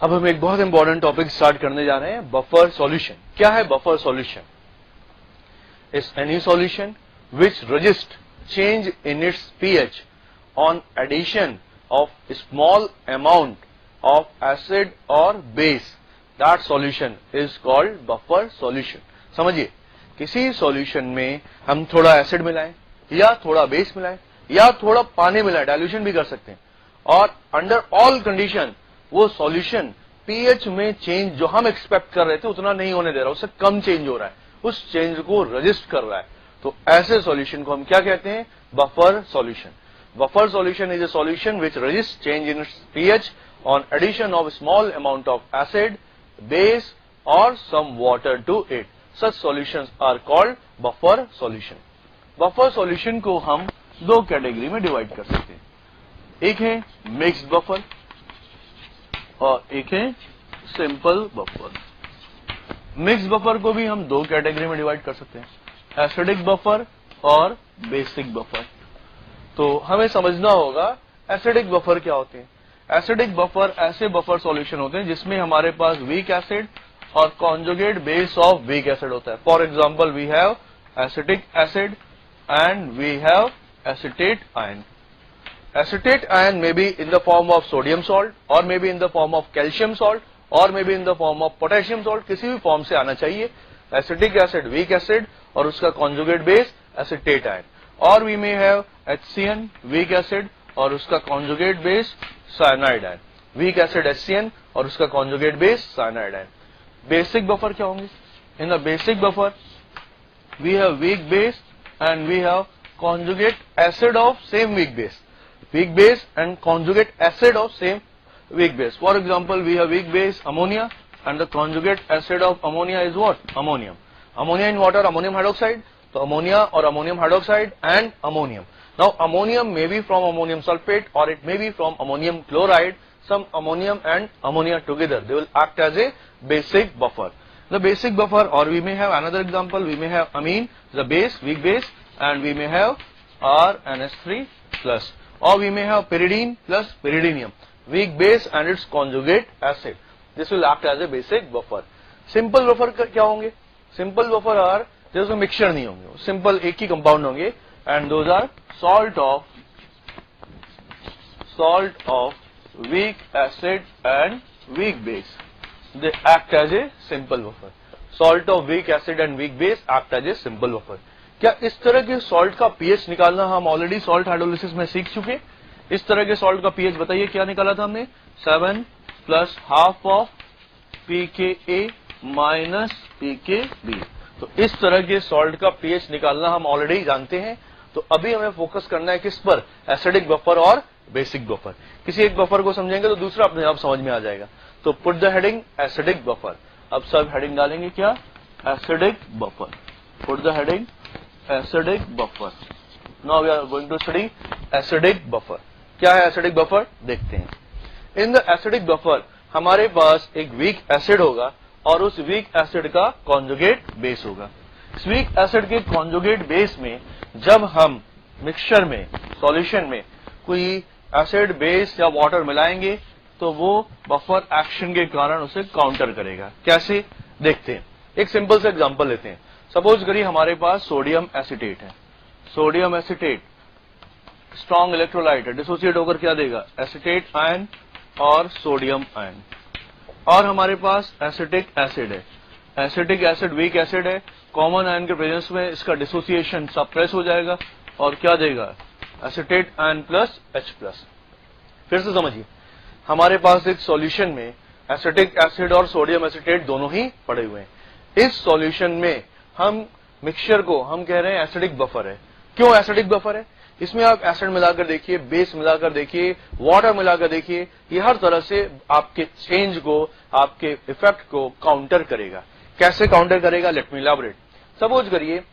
अब हम एक बहुत इंपॉर्टेंट टॉपिक स्टार्ट करने जा रहे हैं, बफर सॉल्यूशन। क्या है buffer solution? Is any solution which resist change in its pH on addition of small amount of acid और base, that solution is called buffer solution. समझिए, किसी सॉल्यूशन में हम थोड़ा एसिड मिलाएं या थोड़ा बेस मिलाएं या थोड़ा पानी मिलाएं, डाइल्यूशन भी कर सकते हैं, और अंडर ऑल कंडीशन वो सॉल्यूशन पीएच में चेंज जो हम एक्सपेक्ट कर रहे थे उतना नहीं होने दे रहा, उससे कम चेंज हो रहा है, उस चेंज को रजिस्ट कर रहा है, तो ऐसे सॉल्यूशन को हम क्या कहते हैं? Buffer solution. Buffer solution is a solution which resist change in pH on addition of small amount of acid, base और some water to it. Such solutions are called buffer solution. Buffer solution को हम दो category में divide कर सकते हैं, एक है मिक्स्ड बफर और एक है सिंपल बफर। मिक्स्ड बफर को भी हम दो कैटेगरी में डिवाइड कर सकते हैं, एसिडिक बफर और बेसिक बफर। तो हमें समझना होगा एसिडिक बफर क्या होते हैं। एसिडिक बफर ऐसे बफर सॉल्यूशन होते हैं जिसमें हमारे पास वीक एसिड और conjugate base of weak acid होता है। For example, we have acetic acid and we have acetate ion. Acetate ion may be in the form of sodium salt or may be in the form of calcium salt or may be in the form of potassium salt, किसी भी form से आना चाहिए। Acetic acid weak acid और उसका conjugate base acetate ion, और we may have HCN weak acid और उसका conjugate base cyanide ion, weak acid HCN और उसका conjugate base cyanide ion. Basic buffer क्या होंगे? In the basic buffer we have weak base and we have conjugate acid of same weak base and conjugate acid of same weak base. For example, we have weak base ammonia and the conjugate acid of ammonia is what? Ammonium. Ammonia in water, ammonium hydroxide. So ammonia or ammonium hydroxide and ammonium. Now ammonium may be from ammonium sulfate or it may be from ammonium chloride. Some ammonium and ammonia together, they will act as a basic buffer. The basic buffer, or we may have another example, we may have amine, the base, weak base, and we may have RNH3 plus, or we may have pyridine plus pyridinium, weak base and its conjugate acid. This will act as a basic buffer. Simple buffer क्या होंगे? Simple buffer are जिसमें mixture नहीं होंगे, simple एक ही compound होंगे, and those are salt of weak acid and weak base. They act as a simple buffer. Salt of weak acid and weak base act as a simple buffer. क्या इस तरह के salt का pH निकालना हम already salt hydrolysis में सीख चुके? इस तरह के सॉल्ट का पीएच बताइए क्या निकाला था हमने? 7 plus half of pKa minus pKb। तो इस तरह के सॉल्ट का पीएच निकालना हम ऑलरेडी जानते हैं। तो अभी हमें फोकस करना है किस पर? एसिडिक बफर और बेसिक बफर। किसी एक बफर को समझेंगे तो दूसरा अपने आप समझ में आ जाएगा। तो put the heading acidic buffer. अब सब हेडिंग डालेंगे क्या? Acidic buffer. Put the heading acidic buffer. Now we are going to study acidic buffer. क्या है एसिडिक बफर? देखते हैं। इन द एसिडिक बफर हमारे पास एक वीक एसिड होगा और उस वीक एसिड का कॉन्जुगेट बेस होगा। इस वीक एसिड के कॉन्जुगेट बेस में जब हम मिक्सचर में, सॉल्यूशन में कोई एसिड, बेस या वाटर मिलाएंगे तो वो बफर एक्शन के कारण उसे काउंटर करेगा। कैसे? देखते हैं। एक सिंपल सा एग्जांपल लेते हैं। सपोज करिए हमारे पास सोडियम एसिटेट है। सोडियम एसिटेट स्ट्रॉन्ग इलेक्ट्रोलाइट है, डिसोसिएट होकर क्या देगा? एसिटेट आयन और सोडियम आयन। और हमारे पास एसिटिक एसिड है। एसिटिक एसिड वीक एसिड है, कॉमन आयन के प्रेजेंस में इसका डिसोसिएशन सप्रेस हो जाएगा और क्या देगा? Acetate ion plus H plus. फिर से समझिए, हमारे पास एक सॉल्यूशन में एसिटिक एसिड और सोडियम एसिटेट दोनों ही पड़े हुए हैं। इस सॉल्यूशन में हम मिक्सचर को हम कह रहे हैं एसिडिक बफर है। क्यों एसिडिक बफर है? इसमें आप एसिड मिलाकर देखिए, बेस मिलाकर देखिए, वाटर मिलाकर देखिए, ये हर तरह से आपके चेंज को, आपके इफेक्ट को काउंटर करेगा। कैसे काउंटर करेगा? Let me elaborate. सपोज करिए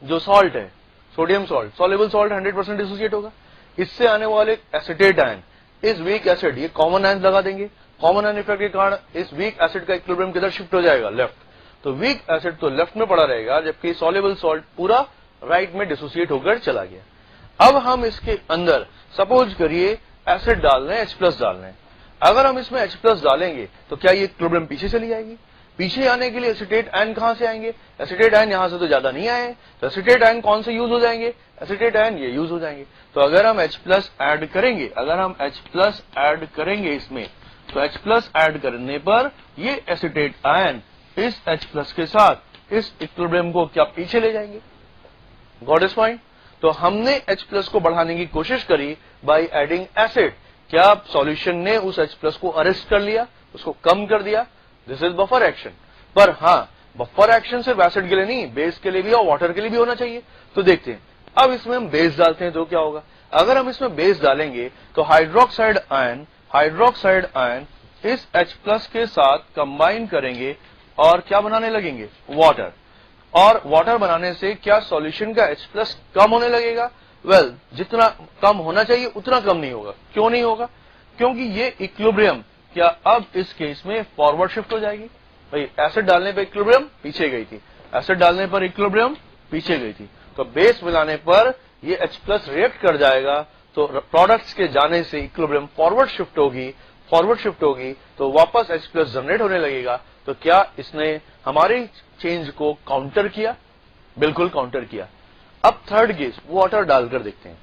जो सॉल्ट है, sodium salt, soluble salt 100% dissociate होगा। इससे आने वाले एसिटेट आयन, इस वीक एसिड, ये कॉमन आयन लगा देंगे। कॉमन आयन इफेक्ट के कारण इस वीक एसिड का इक्विलिब्रियम किधर शिफ्ट हो जाएगा? लेफ्ट। तो वीक एसिड तो लेफ्ट में पड़ा रहेगा, जबकि सॉल्युबल सॉल्ट पूरा राइट में डिसोसिएट होकर चला गया। अब हम इसके अंदर सपोज करिए एसिड डाल रहे हैं, H+ डाल रहे हैं। अगर हम इसमें H प्लस डालेंगे तो क्या ये इक्विलिब्रियम पीछे चली जाएगी? पीछे आने के लिए एसीटेट आयन कहां से आएंगे? एसीटेट आयन यहां से तो ज्यादा नहीं आए, तो एसीटेट आयन कौन से यूज हो जाएंगे? एसीटेट आयन ये यूज हो जाएंगे। तो अगर हम H प्लस ऐड करेंगे, अगर हम H प्लस ऐड करेंगे इसमें, तो H प्लस ऐड करने पर ये एसीटेट आयन इस H प्लस के साथ इस इक्विलिब्रियम को क्या पीछे ले जाएंगे? Got is point? तो हमने H प्लस को बढ़ाने की कोशिश करी बाय एडिंग एसिड। क्या सॉल्यूशन ने उस H प्लस को अरेस्ट कर लिया, उसको कम कर दिया? This is buffer action. पर हाँ, बफर एक्शन सिर्फ एसिड के लिए नहीं, बेस के लिए भी और वाटर के लिए भी होना चाहिए। तो देखते हैं, अब इसमें हम बेस डालते हैं तो क्या होगा? अगर हम इसमें बेस डालेंगे तो हाइड्रोक्साइड आयन इस H प्लस के साथ कंबाइन करेंगे और क्या बनाने लगेंगे? वाटर। और वाटर बनाने से क्या सॉल्यूशन का H प्लस कम होने लगेगा? वेल, जितना कम होना चाहिए उतना कम नहीं होगा। क्यों नहीं होगा? क्योंकि ये इक्विलिब्रियम क्या अब इस केस में फॉरवर्ड शिफ्ट हो जाएगी। भाई एसिड डालने पर इक्विलिब्रियम पीछे गई थी, एसिड डालने पर इक्विलिब्रियम पीछे गई थी, तो बेस मिलाने पर ये H प्लस रिएक्ट कर जाएगा, तो प्रोडक्ट्स के जाने से इक्विलिब्रियम फॉरवर्ड शिफ्ट होगी तो वापस H प्लस जनरेट होने लगेगा। तो क्या इसने हमारी चेंज को काउंटर किया? बिल्कुल काउंटर किया। अब थर्ड केस, वाटर डालकर देखते हैं।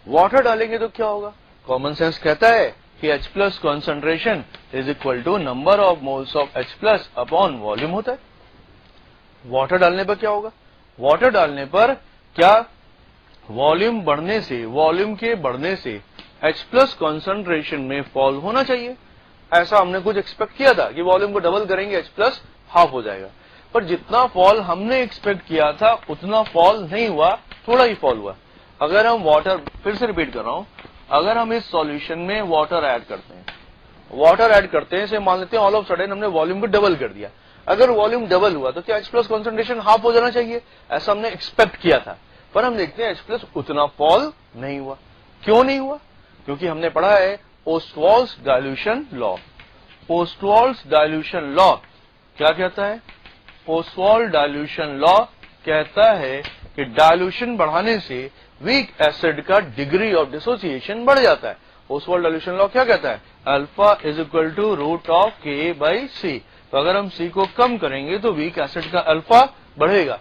वाटर डालेंगे तो क्या होगा? कॉमन सेंस कहता है कि H plus concentration is equal to number of moles of H plus upon volume होता है। वाटर डालने पर क्या होगा? वाटर डालने पर क्या वॉल्यूम के बढ़ने से H प्लस कॉन्सेंट्रेशन में फॉल होना चाहिए। ऐसा हमने कुछ एक्सपेक्ट किया था कि वॉल्यूम को डबल करेंगे H प्लस हाफ हो जाएगा, पर जितना फॉल हमने एक्सपेक्ट किया था उतना फॉल नहीं हुआ, थोड़ा ही फॉल हुआ। अगर हम वाटर, फिर से रिपीट कर रहा हूं, अगर हम इस सॉल्यूशन में वाटर ऐड करते हैं, से मान लेते हैं ऑल ऑफ सडन हमने वॉल्यूम को डबल कर दिया। अगर वॉल्यूम डबल हुआ तो क्या H प्लस कॉन्सेंट्रेशन हाफ हो जाना चाहिए? ऐसा हमने एक्सपेक्ट किया था, पर हम देखते हैं H प्लस उतना फॉल नहीं हुआ। क्यों नहीं हुआ? क्योंकि हमने पढ़ा है ओस्टवाल्ड्स डाइल्यूशन लॉ। ओस्टवाल्ड्स डाइल्यूशन लॉ क्या कहता है? ओस्वाल्ड डाइल्यूशन लॉ कहता है कि डाइल्यूशन बढ़ाने से वीक एसिड का डिग्री ऑफ डिसोसिएशन बढ़ जाता है। ओस्वाल्ड डाइल्यूशन लॉ क्या कहता है? Alpha is equal to root of K by C. तो अगर हम सी को कम करेंगे तो वीक एसिड का अल्फा बढ़ेगा।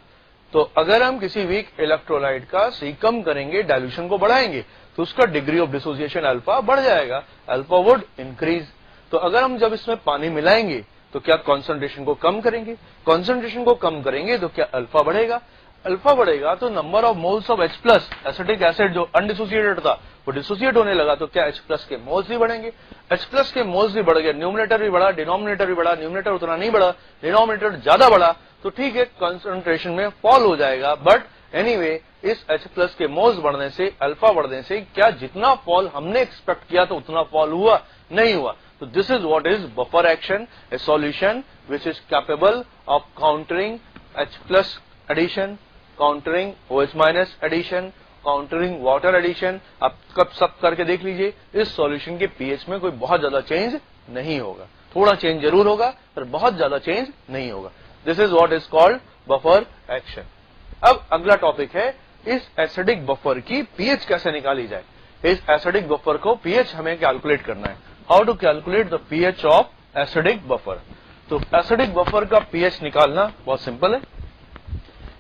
तो अगर हम किसी वीक इलेक्ट्रोलाइट का सी कम करेंगे, डाइल्यूशन को बढ़ाएंगे, तो उसका डिग्री ऑफ डिसोसिएशन अल्फा बढ़ जाएगा, अल्फा वुड इंक्रीज। तो अगर हम जब इसमें पानी मिलाएंगे तो क्या कॉन्सेंट्रेशन को कम करेंगे? कॉन्सेंट्रेशन को कम करेंगे तो क्या अल्फा बढ़ेगा? अल्फा बढ़ेगा तो number of moles of H plus, acetic acid जो अनडिसोसिएटेड था वो डिसोसिएट होने लगा, तो क्या H प्लस के मोल्स भी बढ़ेंगे? H प्लस के मोल्स भी बढ़ गए, न्यूमरेटर भी बढ़ा, डिनोमिनेटर भी बढ़ा। न्यूमरेटर उतना नहीं बढ़ा, डिनोमिनेटर ज्यादा बढ़ा, तो ठीक है कॉन्सेंट्रेशन में फॉल हो जाएगा। बट एनीवे इस H प्लस के मोल्स बढ़ने से, अल्फा बढ़ने से क्या जितना फॉल हमने एक्सपेक्ट किया था उतना फॉल हुआ? नहीं हुआ। So this is what is buffer action, a solution which is capable of countering H plus addition, countering OH minus addition, countering water addition। आप कब सब करके देख लीजिए, इस सॉल्यूशन के पीएच में कोई बहुत ज्यादा चेंज नहीं होगा, थोड़ा चेंज जरूर होगा पर बहुत ज्यादा चेंज नहीं होगा। This is what is called buffer action. अब अगला टॉपिक है इस एसिडिक बफर की पीएच कैसे निकाली जाए। इस एसिडिक बफर को पीएच हमें कैलकुलेट करना है। How to calculate the pH of acidic buffer. तो एसिडिक बफर का पीएच निकालना बहुत सिंपल है।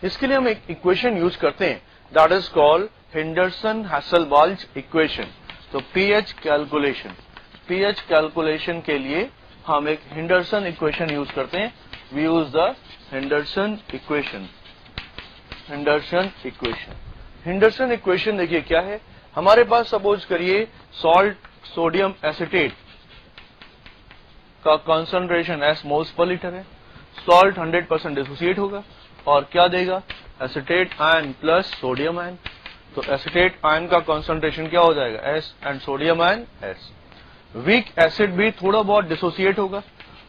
इसके लिए हम एक इक्वेशन यूज करते हैं, that is called Henderson Hasselbalch equation. तो पीएच कैलकुलेशन के लिए हम एक हेंडरसन इक्वेशन यूज करते हैं। We use the Henderson equation देखिए क्या है। हमारे पास सपोज करिए सॉल्ट सोडियम एसिटेट का कॉन्सेंट्रेशन S मोल्स पर लीटर है। सॉल्ट 100% डिसोसिएट होगा और क्या देगा? Acetate ion plus sodium ion. तो एसिटेट आयन का कॉन्सेंट्रेशन क्या हो जाएगा? S and sodium ion S। Weak acid भी थोड़ा बहुत डिसोसिएट होगा,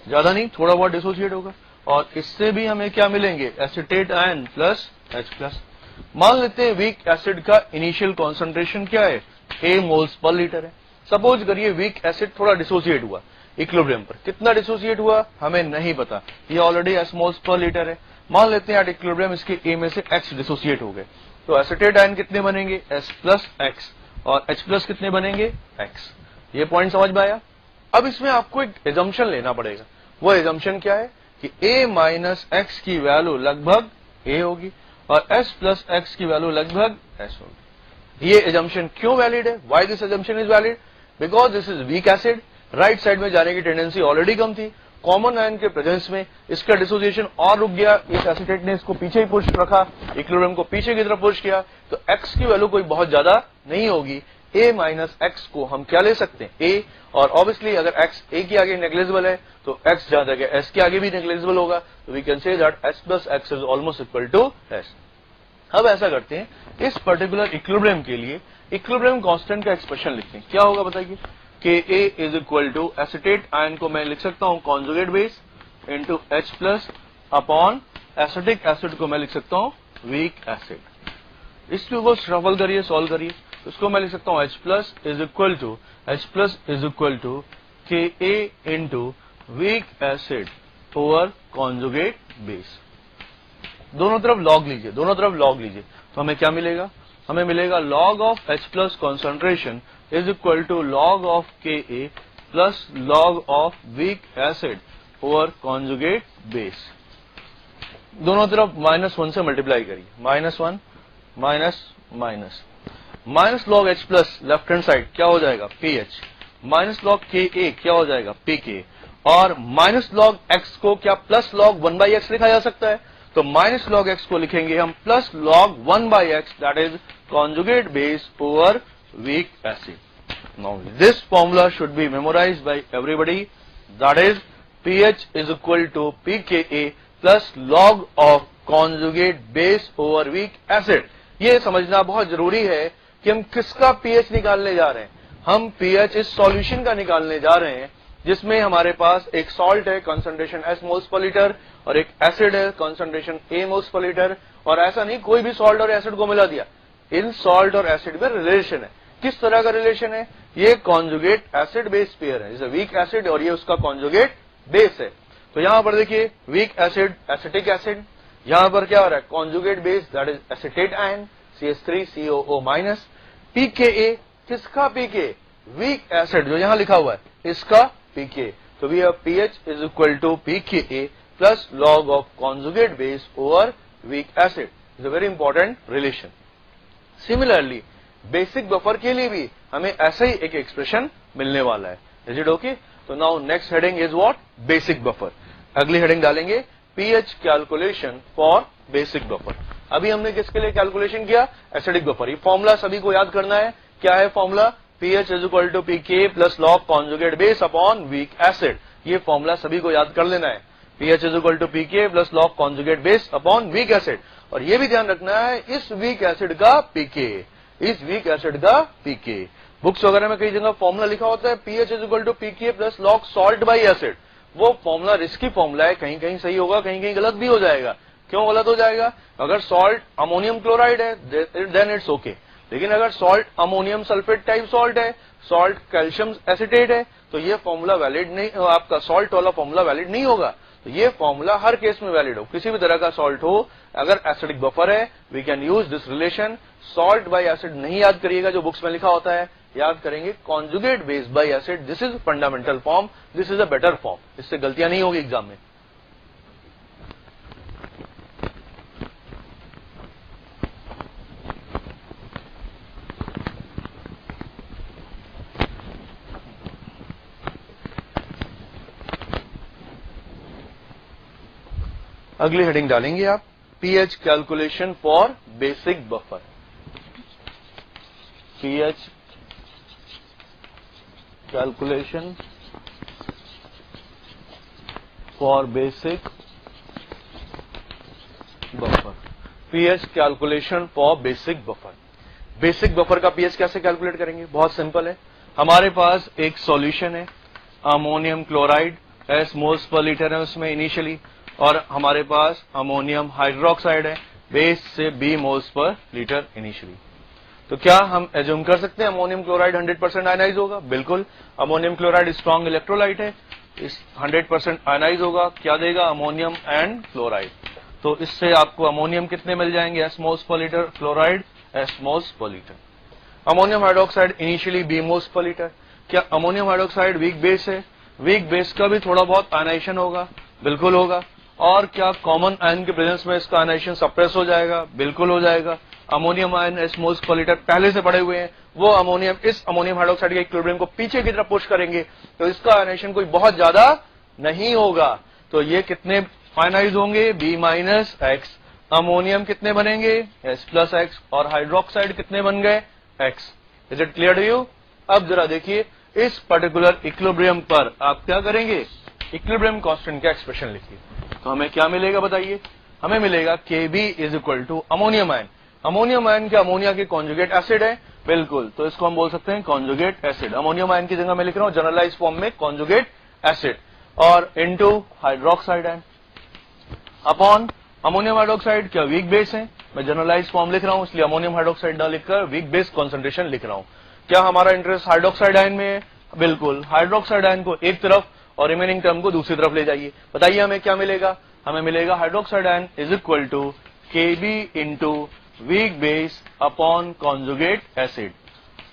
ज्यादा नहीं, थोड़ा बहुत डिसोसिएट होगा, और इससे भी हमें क्या मिलेंगे? Acetate ion plus H plus. मान लेते हैं वीक एसिड का इनिशियल कॉन्सेंट्रेशन क्या है? A मोल्स पर लीटर है। सपोज करिए वीक एसिड थोड़ा डिसोसिएट हुआ इक्विलिब्रियम पर, कितना डिसोसिएट हुआ हमें नहीं पता, ये ऑलरेडी S मोल्स पर लीटर है। मान लेते हैं एट इक्विलिब्रियम इसके A में से X डिसोसिएट हो गए, तो एसिटेट आयन कितने बनेंगे? S प्लस X, और H प्लस कितने बनेंगे? X। ये पॉइंट समझ में आया। अब इसमें आपको एक एजम्पशन लेना पड़ेगा। वो एजम्पशन क्या है कि a माइनस एक्स की वैल्यू लगभग a होगी और s प्लस एक्स की वैल्यू लगभग s होगी। ये एजम्पशन क्यों वैलिड है? Why this assumption is valid? Because this is weak acid, right side में जाने की टेंडेंसी ऑलरेडी कम थी, कॉमन आयन के प्रेजेंस में इसका डिसोसिएशन और रुक गया, इस एसीटेट ने इसको पीछे ही पुश रखा, इक्विलिब्रियम को पीछे की तरफ पुश किया, तो x की वैल्यू कोई बहुत ज्यादा नहीं होगी। a माइनस एक्स को हम क्या ले सकते हैं? a, और ऑब्वियसली अगर x a के आगे नेग्लिजिबल है तो x जहां तक है s के आगे भी नेग्लिजिबल होगा, तो we can say that s plus x is almost equal to s। अब ऐसा करते हैं, इस पर्टिकुलर इक्विलिब्रियम के लिए इक्विलिब्रियम कांस्टेंट का एक्सप्रेशन लिखते हैं। क्या होगा बताइए? कि a is equal to acetate ion को मैं लिख सकता हूं conjugate base into H plus upon acetic acid को मैं लिख सकता हूं वीक एसिड। इसको शफल करिए, सॉल्व करिए, इसको मैं लिख सकता हूं H plus is equal to K A into weak acid over conjugate base. दोनों तरफ लॉग लीजिए, दोनों तरफ लॉग लीजिए, तो हमें क्या मिलेगा? हमें मिलेगा log of H plus concentration is equal to log of K A plus log of weak acid over conjugate base. दोनों तरफ -1 से मल्टीप्लाई करिए, -1 minus log H plus left hand side क्या हो जाएगा? PH, माइनस लॉग के ए क्या हो जाएगा? PK, और माइनस लॉग x को क्या प्लस लॉग 1/x लिखा जा सकता है? तो माइनस लॉग x को लिखेंगे हम plus log 1/x, that is conjugate base over weak acid. Now this formula should be memorized by everybody, that is pH is equal to pKa plus log of conjugate base over weak acid. ये समझना बहुत जरूरी है कि हम किसका pH निकालने जा रहे हैं। हम pH इस सॉल्यूशन का निकालने जा रहे हैं जिसमें हमारे पास एक सॉल्ट है कंसंट्रेशन S मोल्स पर लीटर और एक एसिड है कंसंट्रेशन A मोल्स पर लीटर, और ऐसा नहीं कोई भी सॉल्ट और एसिड को मिला दिया। इन सॉल्ट और एसिड में रिलेशन है। किस तरह का रिलेशन है? ये कॉन्जुगेट एसिड बेस पेयर है, जैसे वीक एसिड और ये उसका कॉन्जुगेट बेस है। तो यहां पर देखिए वीक एसिड एसिटिक एसिड, यहां पर क्या हो रहा है? Conjugate base that is acetate ion CH3COO minus, pKa किसका पीके? वीक एसिड जो यहां लिखा हुआ है इसका पीके। तो we have pH is equal to pKa plus log of conjugate base over weak acid. Is a very important relation. Similarly basic buffer के लिए भी हमें ऐसा ही एक एक्सप्रेशन मिलने वाला है। Is it okay? तो now next heading is what? Basic buffer. अगली हेडिंग डालेंगे pH calculation for basic buffer. अभी हमने किसके लिए कैलकुलेशन किया? Acidic buffer. ये फॉर्मूला सभी को याद करना है। क्या है formula? PH is equal to pK plus log conjugate base upon weak acid. ये फॉर्मूला सभी को याद कर लेना है। PH is equal to pK plus log conjugate base upon weak acid. और ये भी ध्यान रखना है इस वीक एसिड का पीके, इस वीक एसिड का पीके। बुक्स वगैरह में कई जगह फॉर्मूला लिखा होता है pH is equal to pK plus log salt by acid. वो फॉर्मूला रिस्की फॉर्मूला है, कहीं कहीं सही होगा, कहीं कहीं गलत भी हो जाएगा। क्यों गलत हो जाएगा? अगर सॉल्ट अमोनियम क्लोराइड है देन इट्स ओके, लेकिन अगर salt ammonium sulphate type salt है, सॉल्ट कैल्शियम एसिटेट है, तो ये फॉर्मूला वैलिड नहीं, आपका सॉल्ट वाला फॉर्मूला वैलिड नहीं होगा। तो ये फॉर्मूला हर केस में वैलिड हो, किसी भी तरह का सॉल्ट हो, अगर एसिडिक बफर है we can use this relation. Salt by acid नहीं याद करिएगा जो बुक्स में लिखा होता है, याद करेंगे conjugate base bye acid. This is fundamental form, this is a better form, इससे गलतियां नहीं होगी एग्जाम में। अगली हेडिंग डालेंगे आप pH calculation for basic buffer. PH calculation for basic buffer. PH calculation for basic buffer. Basic buffer का pH कैसे कैलकुलेट करेंगे? बहुत सिंपल है। हमारे पास एक सॉल्यूशन है अमोनियम क्लोराइड, S मोल्स पर लीटर है उसमें इनिशियली, और हमारे पास अमोनियम हाइड्रोक्साइड है, बेस से B मोल्स पर लीटर इनिशियली। तो क्या हम एज्यूम कर सकते हैं अमोनियम क्लोराइड 100% आयनाइज होगा? बिल्कुल। अमोनियम क्लोराइड स्ट्रॉन्ग इलेक्ट्रोलाइट है, इस 100% आयनाइज होगा। क्या देगा? Ammonium and chloride. तो इससे आपको अमोनियम कितने मिल जाएंगे? S मोल्स पर लीटर, क्लोराइड S मोल्स पर litre. Ammonium hydroxide initially B moles पर लीटर। क्या अमोनियम हाइड्रोक्साइड वीक बेस है? वीक बेस का भी थोड़ा बहुत आयनाइजेशन होगा, बिल्कुल होगा। और क्या कॉमन आयन के प्रेजेंस में इसका आयनाइजेशन सप्रेस हो जाएगा? बिल्कुल हो जाएगा। अमोनियम आयन एस मोल्स पर लीटर पहले से पड़े हुए हैं, वो अमोनियम इस अमोनियम हाइड्रोक्साइड के इक्विलिब्रियम को पीछे की तरफ पुश करेंगे, तो इसका आयनाइजेशन कोई बहुत ज्यादा नहीं होगा। तो ये कितने आयनाइज होंगे? B minus x. अमोनियम कितने बनेंगे? S plus x. और हाइड्रोक्साइड कितने बन गए? X. Is it clear to you? अब जरा देखिए, इस पर्टिकुलर इक्विलिब्रियम पर आप क्या करेंगे? इक्विलिब्रियम कांस्टेंट का एक्सप्रेशन लिखिए। तो हमें क्या मिलेगा बताइए? हमें मिलेगा Kb is equal to ammonium ion. Ammonium ion क्या अमोनिया के कॉन्जुगेट एसिड है? बिल्कुल। तो इसको हम बोल सकते हैं कॉन्जुगेट एसिड। अमोनियम आयन की जगह मैं लिख रहा हूं जनरलाइज फॉर्म में कॉन्जुगेट एसिड, और into hydroxide ion upon ammonium hydroxide क्या वीक बेस है? मैं जनरलाइज फॉर्म लिख रहा हूं, इसलिए अमोनियम हाइड्रोक्साइड ना लिखकर वीक बेस कॉन्सेंट्रेशन लिख रहा हूं। क्या हमारा इंटरेस्ट हाइड्रोक्साइड आयन में है? बिल्कुल। हाइड्रोक्साइड आयन को एक तरफ और रिमेनिंग टर्म को दूसरी तरफ ले जाइए। बताइए हमें क्या मिलेगा? हमें मिलेगा hydroxide ion is equal to Kb into weak base upon conjugate acid.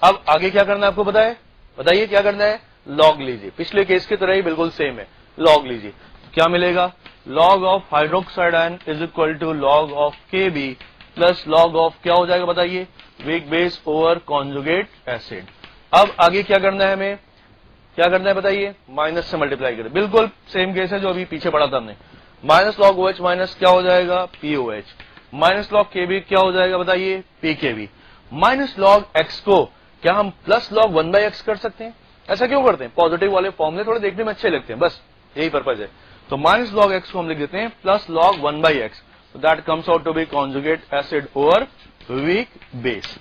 अब आगे क्या करना है आपको पता है? बताइए क्या करना है? लॉग लीजिए। पिछले केस की तरह ही बिल्कुल सेम है, लॉग लीजिए। तो क्या मिलेगा? Log of hydroxide ion is equal to log of Kb plus log of क्या हो जाएगा बताइए? Weak base over conjugate acid. अब आगे क्या करना है हमें? क्या करना है बताइए? माइनस से मल्टीप्लाई करें। बिल्कुल सेम केस है जो अभी पीछे पढ़ा था हमने। माइनस लॉग OH माइनस क्या हो जाएगा? POH। माइनस लॉग Kb क्या हो जाएगा बताइए? PKb। माइनस लॉग x को क्या हम प्लस लॉग 1/x कर सकते हैं? ऐसा क्यों करते हैं? पॉजिटिव वाले फॉर्मूले थोड़े देखने में अच्छे लगते हैं, बस यही पर्पज है। तो माइनस लॉग x को हम लिख देते हैं प्लस लॉग 1/x। तो that comes out to be conjugate acid over weak base.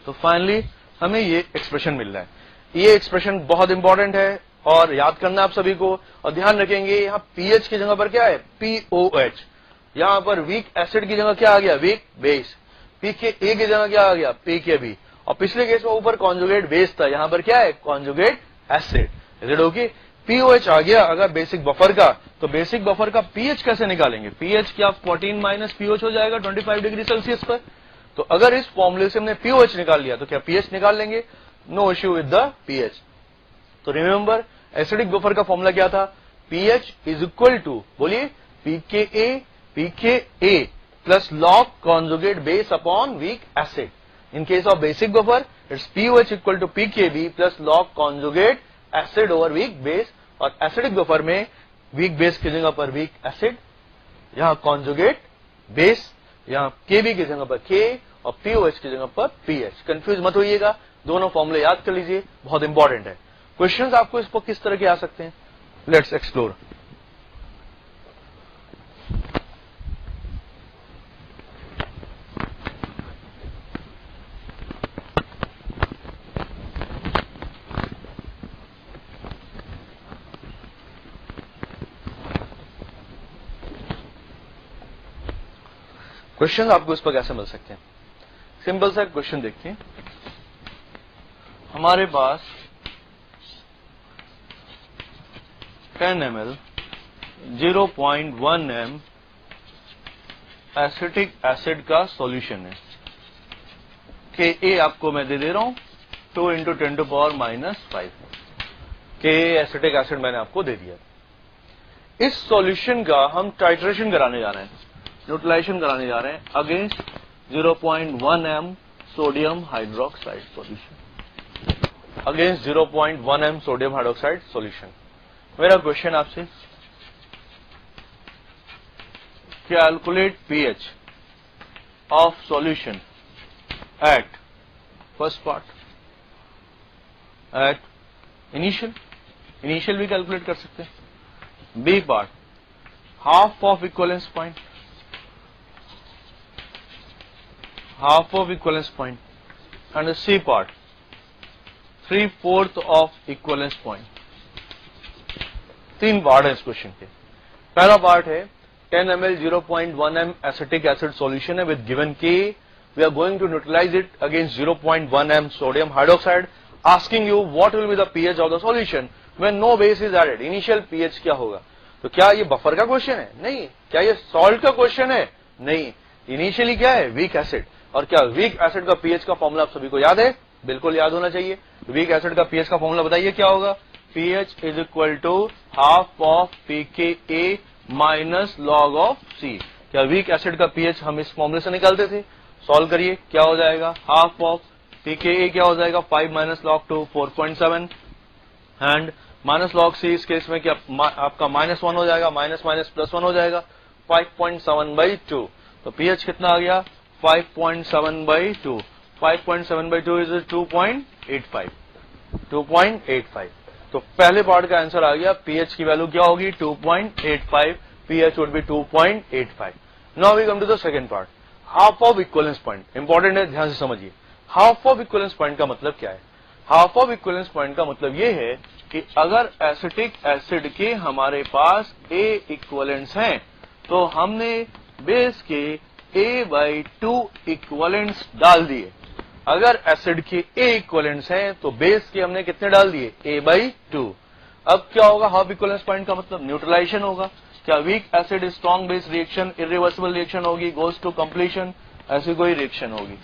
तो फाइनली हमें ये एक्सप्रेशन मिल रहा है। ये एक्सप्रेशन बहुत इंपॉर्टेंट है और याद करना आप सभी को। और ध्यान रखेंगे यहाँ पीएच की जगह पर क्या है? POH। यहाँ पर वीक एसिड की जगह क्या आ गया? Weak base. PKa की जगह क्या आ गया? PKb। और पिछले केस में ऊपर कॉन्जुगेट बेस था, यहाँ पर क्या है? Conjugate acid. Is it okay? POH आ गया अगर बेसिक बफर का, तो बेसिक बफर का pH कैसे निकालेंगे? pH क्या 14 माइनस POH हो जाएगा 25 डिग्री सेल्सियस पर। तो अगर इस फॉर्मूले से हमने POH निकाल लिया तो क्या pH निकाल लेंगे? No issue with the pH। तो रिमेंबर एसिडिक बफर का फॉर्मूला क्या था? pH इज इक्वल टू, बोलिए, pKa plus log conjugate base upon weak acid. In case of basic buffer it's POH equal to PKb plus log conjugate acid over weak base. और acidic buffer में weak base की जगह पर weak acid, यहां conjugate base, यहां Kb की जगह पर K और POH की जगह पर pH। कंफ्यूज मत होइएगा, दोनों फॉर्मूले याद कर लीजिए, बहुत इंपॉर्टेंट है। क्वेश्चंस आपको इस पर किस तरह के आ सकते हैं? Let's explore. क्वेश्चन आपको इस पर कैसे मिल सकते हैं? सिंपल सा क्वेश्चन देखते हैं। हमारे पास 10 ml 0.1 m एसिटिक एसिड का सॉल्यूशन है। Ka आपको मैं दे रहा हूं 2 × 10⁻⁵। Ka एसिटिक एसिड मैंने आपको दे दिया। इस सॉल्यूशन का हम टाइट्रेशन कराने जा रहे हैं, न्यूट्रलाइजेशन कराने जा रहे हैं against 0.1 m sodium hydroxide solution, against 0.1 m sodium hydroxide solution. मेरा क्वेश्चन आपसे, calculate pH of solution at first part, at initial भी कैलकुलेट कर सकते हैं। B part half of equivalence point, half of equivalence point, and the C part 3/4 of equivalence point। 3 part है इस question के। पहला पार्ट है 10 ml 0.1 m acetic acid solution है with given K, we are going to neutralise it against 0.1 m sodium hydroxide, asking you what will be the pH of the solution when no base is added. Initial pH क्या होगा? तो क्या ये buffer का question है? नहीं। क्या ये सॉल्ट का क्वेश्चन है? नहीं। इनिशियली क्या है? Weak acid. और क्या वीक एसिड का pH का फॉर्मूला आप सभी को याद है? बिल्कुल याद होना चाहिए। वीक एसिड का पीएच का फॉर्मूला बताइए क्या होगा। PH is equal to half of pKa minus log of C। क्या वीक एसिड का पीएच हम इस फॉर्मूले से निकालते थे। सॉल्व करिए क्या हो जाएगा। हाफ ऑफ pKa क्या हो जाएगा 5 minus log 2 4.7 and minus log C इस केस में क्या आपका -1 हो जाएगा, माइनस माइनस प्लस 1 हो जाएगा 5.7/2। तो पीएच कितना आ गया 5.7/2। 5.7/2 इज 2.85। 2.85। तो पहले पार्ट का आंसर आ गया। पीएच की वैल्यू क्या होगी 2.85। PH would be 2.85। Now we come to the second part, half of equivalence point. Important है, ध्यान से समझिए। हाफ ऑफ इक्विवेलेंस पॉइंट का मतलब क्या है। हाफ ऑफ इक्विवेलेंस पॉइंट का मतलब ये है कि अगर एसिटिक एसिड के हमारे पास A इक्विवेलेंट्स हैं तो हमने बेस के A/2 इक्विवेलेंट्स डाल दिए। अगर एसिड के A इक्विवेलेंट्स हैं तो बेस के हमने कितने डाल दिए A/2। अब क्या होगा हाफ इक्विवेलेंस पॉइंट का मतलब न्यूट्रलाइजेशन होगा। क्या weak acid strong base reaction irreversible reaction होगी, गोज टू कंप्लीशन, ऐसी कोई रिएक्शन होगी।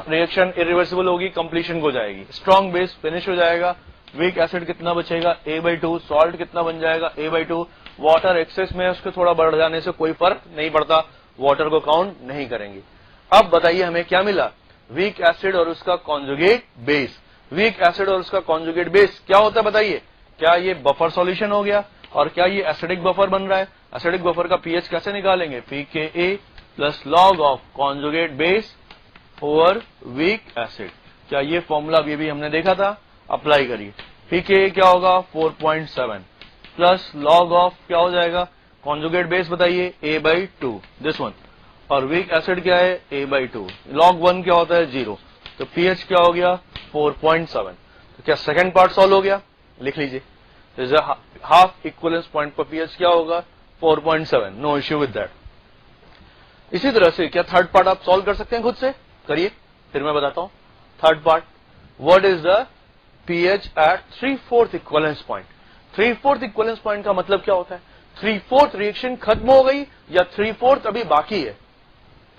रिएक्शन इरिवर्सिबल होगी, कंप्लीशन को जाएगी। स्ट्रॉन्ग बेस फिनिश हो जाएगा। वीक एसिड कितना बचेगा A/2। सॉल्ट कितना बन जाएगा A/2। वाटर एक्सेस में उसके थोड़ा बढ़ जाने से कोई फर्क नहीं पड़ता, वाटर को काउंट नहीं करेंगे। अब बताइए हमें क्या मिला, वीक एसिड और उसका कॉन्जुगेट बेस। वीक एसिड और उसका कॉन्जुगेट बेस क्या होता है बताइए। क्या ये बफर सॉल्यूशन हो गया और क्या ये एसिडिक बफर बन रहा है। एसिडिक बफर का पीएच कैसे निकालेंगे, pKa plus log of conjugate base over weak acid. क्या ये फॉर्मूला ये भी हमने देखा था, अप्लाई करिए। pKa क्या होगा 4.7 प्लस लॉग ऑफ क्या हो जाएगा कॉन्जुगेट बेस बताइए A/2 दिस वन, और वीक एसिड क्या है A/2। लॉग 1 क्या होता है 0। तो पीएच क्या हो गया 4.7। तो क्या सेकंड पार्ट सॉल्व हो गया, लिख लीजिए। हाफ इक्विवेलेंस पॉइंट पर पीएच क्या होगा 4.7, नो इश्यू विद दैट। इसी तरह से क्या थर्ड पार्ट आप सॉल्व कर सकते हैं, खुद से करिए, फिर मैं बताता हूं। Third part, what is the pH at 3/4 equivalence point. 3/4 equivalence point का मतलब क्या होता है, 3/4 रिएक्शन खत्म हो गई या 3/4 अभी बाकी है,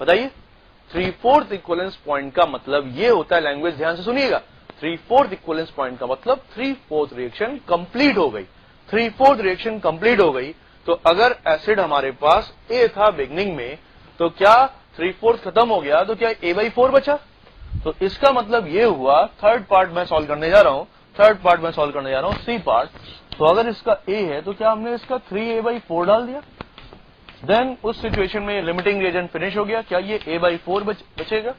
बताइए। 3/4 इक्विवेलेंस पॉइंट का मतलब ये होता है, लैंग्वेज ध्यान से सुनिएगा। 3/4 इक्विवेलेंस पॉइंट का मतलब 3/4 रिएक्शन कंप्लीट हो गई। 3/4 रिएक्शन कंप्लीट हो गई तो अगर एसिड हमारे पास A था बिगनिंग में, तो क्या 3/4 खत्म हो गया तो क्या A/4 बचा। तो इसका मतलब ये हुआ, थर्ड पार्ट मैं सॉल्व करने जा रहा हूं, थर्ड पार्ट में सॉल्व करने जा रहा हूं, सी पार्ट। तो अगर इसका A है तो क्या हमने इसका 3A/4 डाल दिया। देन उस सिचुएशन में लिमिटिंग रिएजेंट फिनिश हो गया। क्या ये A/4 बचेगा,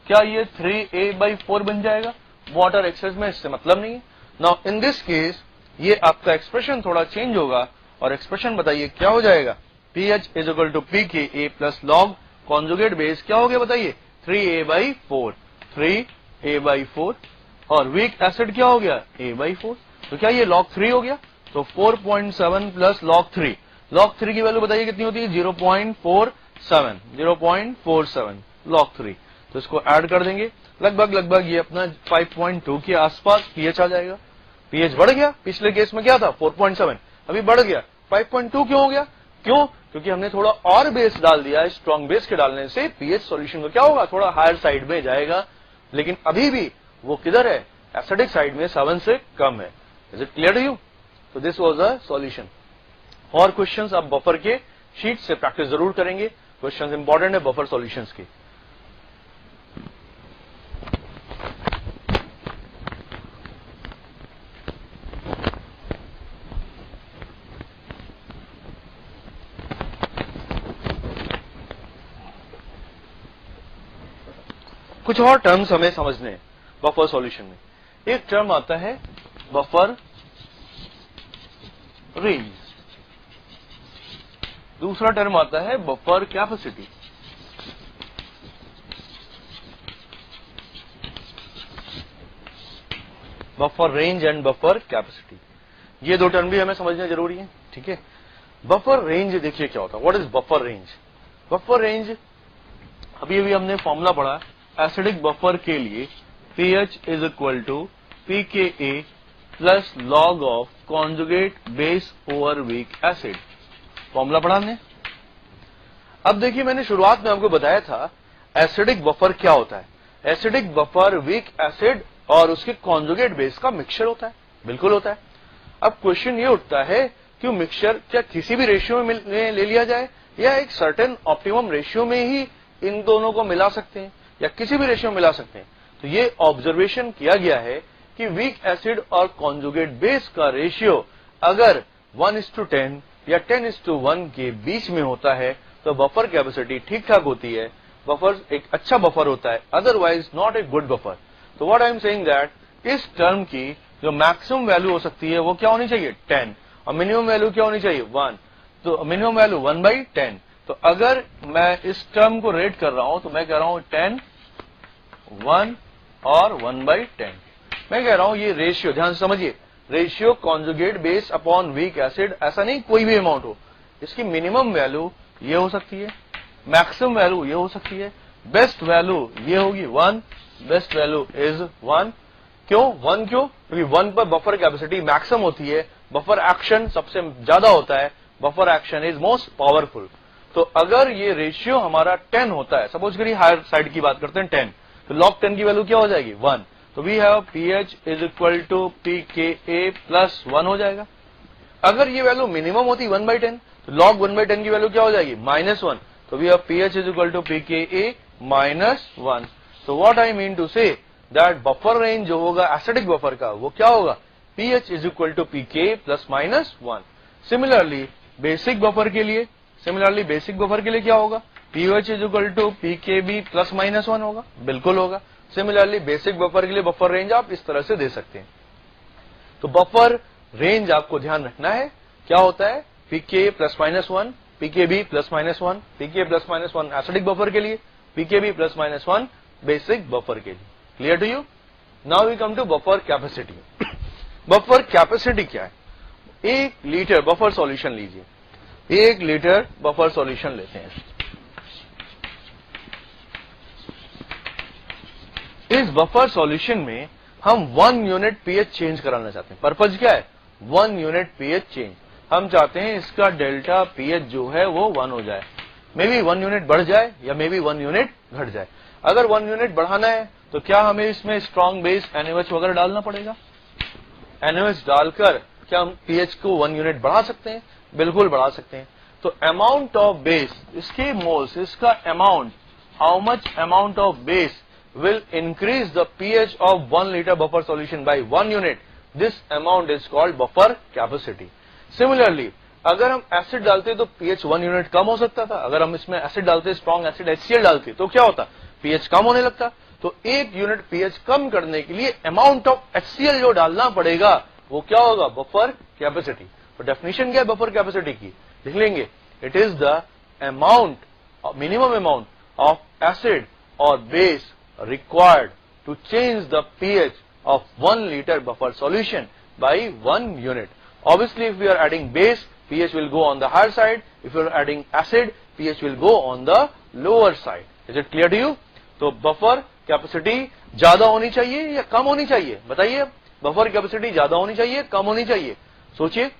क्या ये 3A/4 बन जाएगा। वाटर एक्सेस में इससे मतलब नहीं है। नाउ इन दिस केस ये आपका एक्सप्रेशन थोड़ा चेंज होगा और एक्सप्रेशन बताइए क्या हो जाएगा। pH is equal to pKa plus log conjugate base क्या हो गया बताइए 3A/4। 3A/4 और वीक एसिड क्या हो गया A/4। तो क्या ये log 3 हो गया। तो 4.7 प्लस log 3, log 3 की वैल्यू बताइए कितनी होती है 0.47। 0.47 log 3। तो इसको ऐड कर देंगे, लगभग ये अपना 5.2 के आसपास पीएच आ जाएगा। पीएच बढ़ गया, पिछले केस में क्या था 4.7, अभी बढ़ गया 5.2। क्यों हो गया, क्यों, क्योंकि हमने थोड़ा और बेस डाल दिया। स्ट्रॉन्ग बेस के डालने से पीएच सॉल्यूशन को क्या होगा थोड़ा हायर साइड में जाएगा, लेकिन अभी भी वो किधर है एसिडिक साइड में 7 से कम है। Is it clear to you. तो दिस वाज अ सॉल्यूशन। और क्वेश्चंस आप बफर के शीट से प्रैक्टिस जरूर करेंगे, क्वेश्चंस इंपॉर्टेंट है बफर सॉल्यूशंस के। कुछ और टर्म्स हमें समझने हैं बफर सॉल्यूशन में। एक टर्म आता है बफर रेंज, दूसरा टर्म आता है buffer capacity. Buffer range and buffer capacity, ये दो टर्म भी हमें समझना जरूरी है, ठीक है। बफर रेंज देखिए क्या होता है, what is buffer range. Buffer range अभी हमने फॉर्मूला पढ़ा एसिडिक बफर के लिए pH is equal to pKa plus log of conjugate base over weak acid, formula पढ़ा हमने। अब देखिए मैंने शुरुआत में आपको बताया था एसिडिक बफर क्या होता है। एसिडिक बफर वीक एसिड और उसके कॉन्जुगेट बेस का मिक्सचर होता है, बिल्कुल होता है। अब क्वेश्चन ये उठता है कि मिक्सचर क्या किसी भी रेशियो में ले लिया जाए या एक सर्टेन ऑप्टिमम रेशियो में ही इन दोनों को मिला सकते हैं या किसी भी रेशियो में मिला सकते हैं। तो ये ऑब्जर्वेशन किया गया है कि वीक एसिड और कॉन्जुगेट बेस का रेशियो अगर 1:10 या 10:1 के बीच में होता है तो बफर कैपेसिटी ठीक ठाक होती है, बफर एक अच्छा बफर होता है, otherwise not a good buffer. तो what I am saying that इस टर्म की जो मैक्सिमम वैल्यू हो सकती है वो क्या होनी चाहिए 10 और मिनिमम वैल्यू क्या होनी चाहिए 1। तो मिनिमम वैल्यू 1/10। तो अगर मैं इस टर्म को रेट कर रहा हूं तो मैं कह रहा हूं 10, 1 और 1/10। मैं कह रहा हूं ये रेशियो ध्यान से समझिए, ratio conjugate base upon weak acid, ऐसा नहीं कोई भी अमाउंट हो, इसकी मिनिमम वैल्यू ये हो सकती है, मैक्सिमम वैल्यू ये हो सकती है, बेस्ट वैल्यू ये होगी 1, बेस्ट वैल्यू इज 1। क्यों 1? क्यों? क्योंकि 1 पर बफर कैपेसिटी मैक्सिमम होती है, बफर एक्शन सबसे ज्यादा होता है, buffer action is most powerful. तो अगर ये रेशियो हमारा 10 होता है, सपोज करिए हायर साइड की बात करते हैं 10, तो log 10 की वैल्यू क्या हो जाएगी 1। तो we have pH is equal to pKa plus 1 हो जाएगा। अगर ये वैल्यू मिनिमम होती 1/10 तो log 1/10 की वैल्यू क्या हो जाएगी -1। तो we have pH is equal to pKa -1। तो what I mean to say that buffer range जो होगा एसिडिक बफर का वो क्या होगा pH is equal to pK plus -1। Similarly basic buffer के लिए क्या होगा pH is equal to pKb plus -1 होगा, बिल्कुल होगा। सिमिलरली बेसिक बफर के लिए बफर रेंज आप इस तरह से दे सकते हैं। तो बफर रेंज आपको ध्यान रखना है क्या होता है pK plus -1, pKb plus -1, pK plus -1 acidic buffer के लिए, pKb प्लस -1 बेसिक बफर के लिए। Clear to you? Now we come to buffer capacity. Buffer capacity क्या है? 1 लीटर बफर सॉल्यूशन लीजिए, 1 लीटर बफर सॉल्यूशन लेते हैं। इस बफर सॉल्यूशन में हम 1 यूनिट pH चेंज कराना चाहते हैं। पर्पज क्या है 1 यूनिट pH चेंज। हम चाहते हैं इसका डेल्टा pH जो है वो 1 हो जाए, मे बी 1 यूनिट बढ़ जाए या मे बी 1 यूनिट घट जाए। अगर 1 यूनिट बढ़ाना है तो क्या हमें इसमें स्ट्रॉन्ग बेस NaOH वगैरह डालना पड़ेगा? NaOH डालकर क्या हम pH को 1 यूनिट बढ़ा सकते हैं? बिल्कुल बढ़ा सकते हैं। तो अमाउंट ऑफ बेस, इसके मोल्स, इसका amount, how much amount of base will increase the pH of 1 liter buffer solution by 1 unit. This amount is called buffer capacity. Similarly, अगर हम एसिड डालते तो pH 1 यूनिट कम हो सकता था। अगर हम इसमें एसिड डालते, स्ट्रॉन्ग एसिड HCl डालते तो क्या होता pH कम होने लगता। तो 1 यूनिट pH कम करने के लिए अमाउंट ऑफ HCl जो डालना पड़ेगा वो क्या होगा बफर कैपेसिटी। तो डेफिनेशन क्या है बफर कैपेसिटी की? लिख लेंगे it is the amount, minimum amount of acid और base required to change the pH of 1 liter buffer solution by 1 unit. Obviously, if we are adding base, pH will go on the higher side. If you are adding acid, pH will go on the lower side. Is it clear to you? तो buffer capacity ज्यादा होनी चाहिए या कम होनी चाहिए? बताइए, buffer capacity ज्यादा होनी चाहिए, कम होनी चाहिए? सोचिए,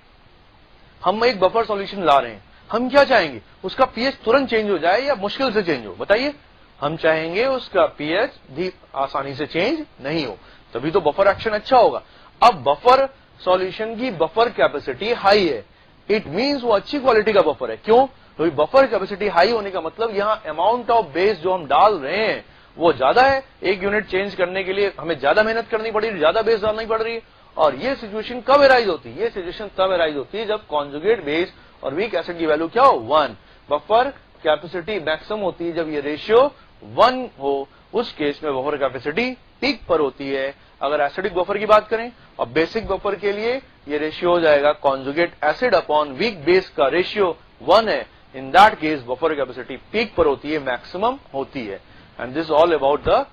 हम एक buffer solution ला रहे हैं, हम क्या चाहेंगे? उसका pH तुरंत चेंज हो जाए या मुश्किल से चेंज हो? बताइए। हम चाहेंगे उसका pH भी आसानी से चेंज नहीं हो, तभी तो बफर एक्शन अच्छा होगा। अब बफर सॉल्यूशन की बफर कैपेसिटी हाई है, इट मींस वो अच्छी क्वालिटी का बफर है। क्यों? तो बफर कैपेसिटी हाई होने का मतलब यहां अमाउंट ऑफ बेस जो हम डाल रहे हैं वो ज्यादा है। 1 यूनिट चेंज करने के लिए हमें ज्यादा मेहनत करनी पड़ रही है, ज्यादा बेस डालनी पड़ रही है। और ये सिचुएशन कब अराइज होती है? ये सिचुएशन तब अराइज होती है जब कॉन्जुगेट बेस और वीक एसिड की वैल्यू क्या हो 1। बफर कैपेसिटी मैक्सिमम होती है जब ये रेशियो 1 हो, उस केस में बफर कैपेसिटी पीक पर होती है। अगर एसिडिक बफर की बात करें और बेसिक बफर के लिए ये रेशियो हो जाएगा conjugate acid upon weak base का रेशियो 1 है। In that case buffer capacity peak पर होती है, मैक्सिमम होती है। And this all about the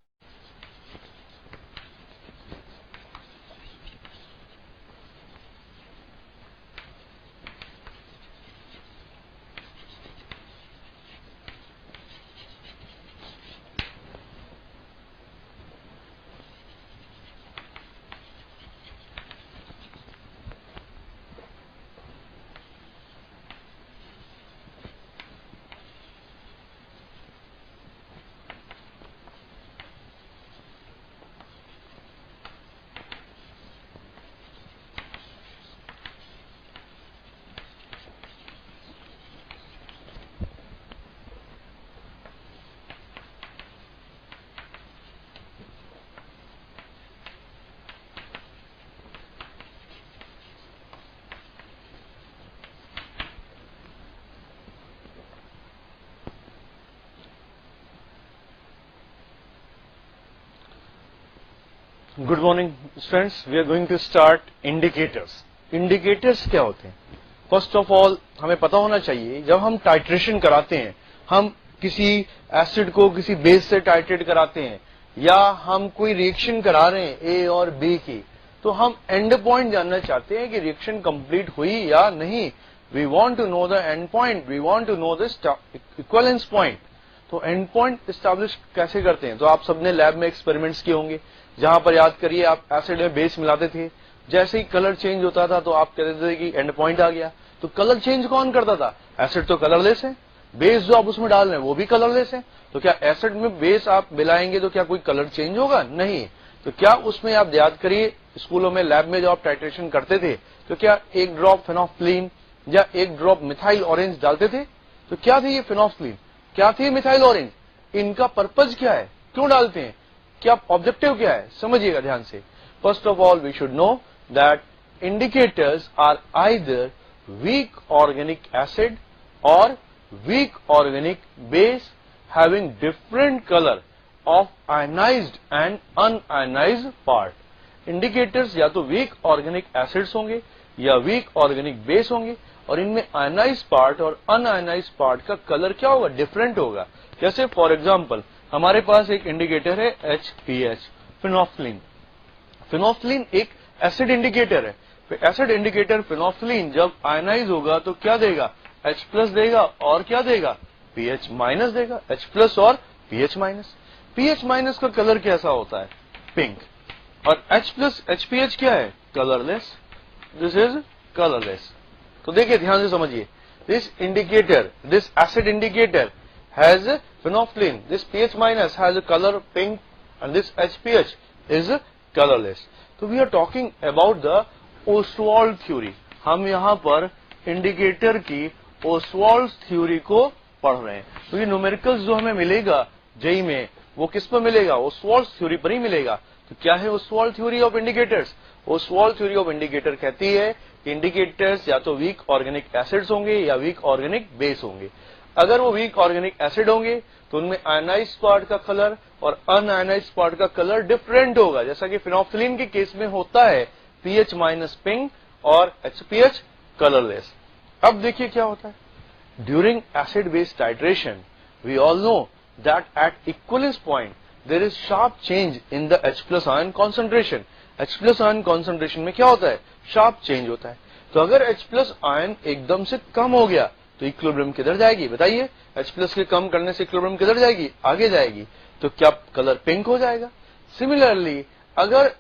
good morning students, we are going to start indicators. Indicators क्या होते हैं? फर्स्ट ऑफ ऑल हमें पता होना चाहिए, जब हम टाइट्रेशन कराते हैं, हम किसी एसिड को किसी बेस से टाइट्रेट कराते हैं या हम कोई रिएक्शन करा रहे हैं ए और बी की, तो हम एंड पॉइंट जानना चाहते हैं कि रिएक्शन कंप्लीट हुई या नहीं। We want to know the end point, we want to know the equivalence point. तो एंड पॉइंट एस्टैब्लिश कैसे करते हैं? तो आप सबने लैब में एक्सपेरिमेंट्स किए होंगे, जहां पर याद करिए आप एसिड में बेस मिलाते थे, जैसे ही कलर चेंज होता था तो आप कहते थे कि एंड पॉइंट आ गया। तो कलर चेंज कौन करता था? एसिड तो कलरलेस है, बेस जो आप उसमें डाल रहे हैं वो भी कलरलेस है। तो क्या एसिड में बेस आप मिलाएंगे तो क्या कोई कलर चेंज होगा? नहीं। तो क्या उसमें आप याद करिए, स्कूलों में लैब में जब आप टाइट्रेशन करते थे तो क्या एक ड्रॉप फेनोफ्थलीन या एक ड्रॉप मिथाइल ऑरेंज डालते थे? तो क्या थी ये फेनोफ्थलीन, क्या थी मिथाइल ऑरेंज, इनका पर्पज क्या है, क्यों डालते हैं, क्या ऑब्जेक्टिव क्या है? समझिएगा ध्यान से। First of all we should know that indicators are either weak organic acid or weak organic base having different color of ionized and unionized part. Indicators या तो weak organic acids होंगे या weak organic base होंगे, और इनमें ionized part और unionized part का colour क्या होगा? डिफरेंट होगा। जैसे फॉर एग्जाम्पल हमारे पास एक इंडिकेटर है HPH, फिनोफ्थलीन। फिनोफ्थलीन एक एसिड इंडिकेटर है। एसिड इंडिकेटर फिनोफ्थलीन जब आयनाइज होगा तो क्या देगा? H प्लस देगा, और क्या देगा? pH माइनस देगा। H प्लस और pH माइनस। pH माइनस का कलर कैसा होता है? पिंक। और H प्लस HPH क्या है? कलरलेस। This is colourless. तो देखिए ध्यान से समझिए, this indicator, this acid indicator has phenolphthalein, this pH minus has a colour pink and this HPH is colourless. तो we are talking about the Ostwald theory. हम यहाँ पर इंडिकेटर की ओस्वाल्ड थ्योरी को पढ़ रहे हैं। तो ये न्यूमेरिकल्स जो हमें मिलेगा जेई में, वो किस पर मिलेगा? ओस्वाल्ड थ्योरी पर ही मिलेगा। तो क्या है Oswald theory of indicators? Oswald theory of indicator कहती है कि इंडिकेटर्स या तो वीक ऑर्गेनिक एसिड्स होंगे या वीक ऑर्गेनिक बेस होंगे। अगर वो वीक ऑर्गेनिक एसिड होंगे तो उनमें आयनाइज पार्ट का कलर और अनआयनाइज पार्ट का कलर डिफरेंट होगा, जैसा कि फिनोफ्थलीन के केस में होता है, pH माइनस पिंक और HPH कलरलेस। अब देखिए क्या होता है, during acid base titration we all know that at equivalence point there is sharp change in the H plus ion concentration. H plus ion concentration में क्या होता है? शार्प चेंज होता है। तो अगर H प्लस आयन एकदम से कम हो गया तो इक्विलिब्रियम किधर जाएगी? बताइए, H प्लस के कम करने से इक्विलिब्रियम किधर जाएगी? आगे जाएगी। तो क्या कलर पिंक हो जाएगा? सिमिलरली अगर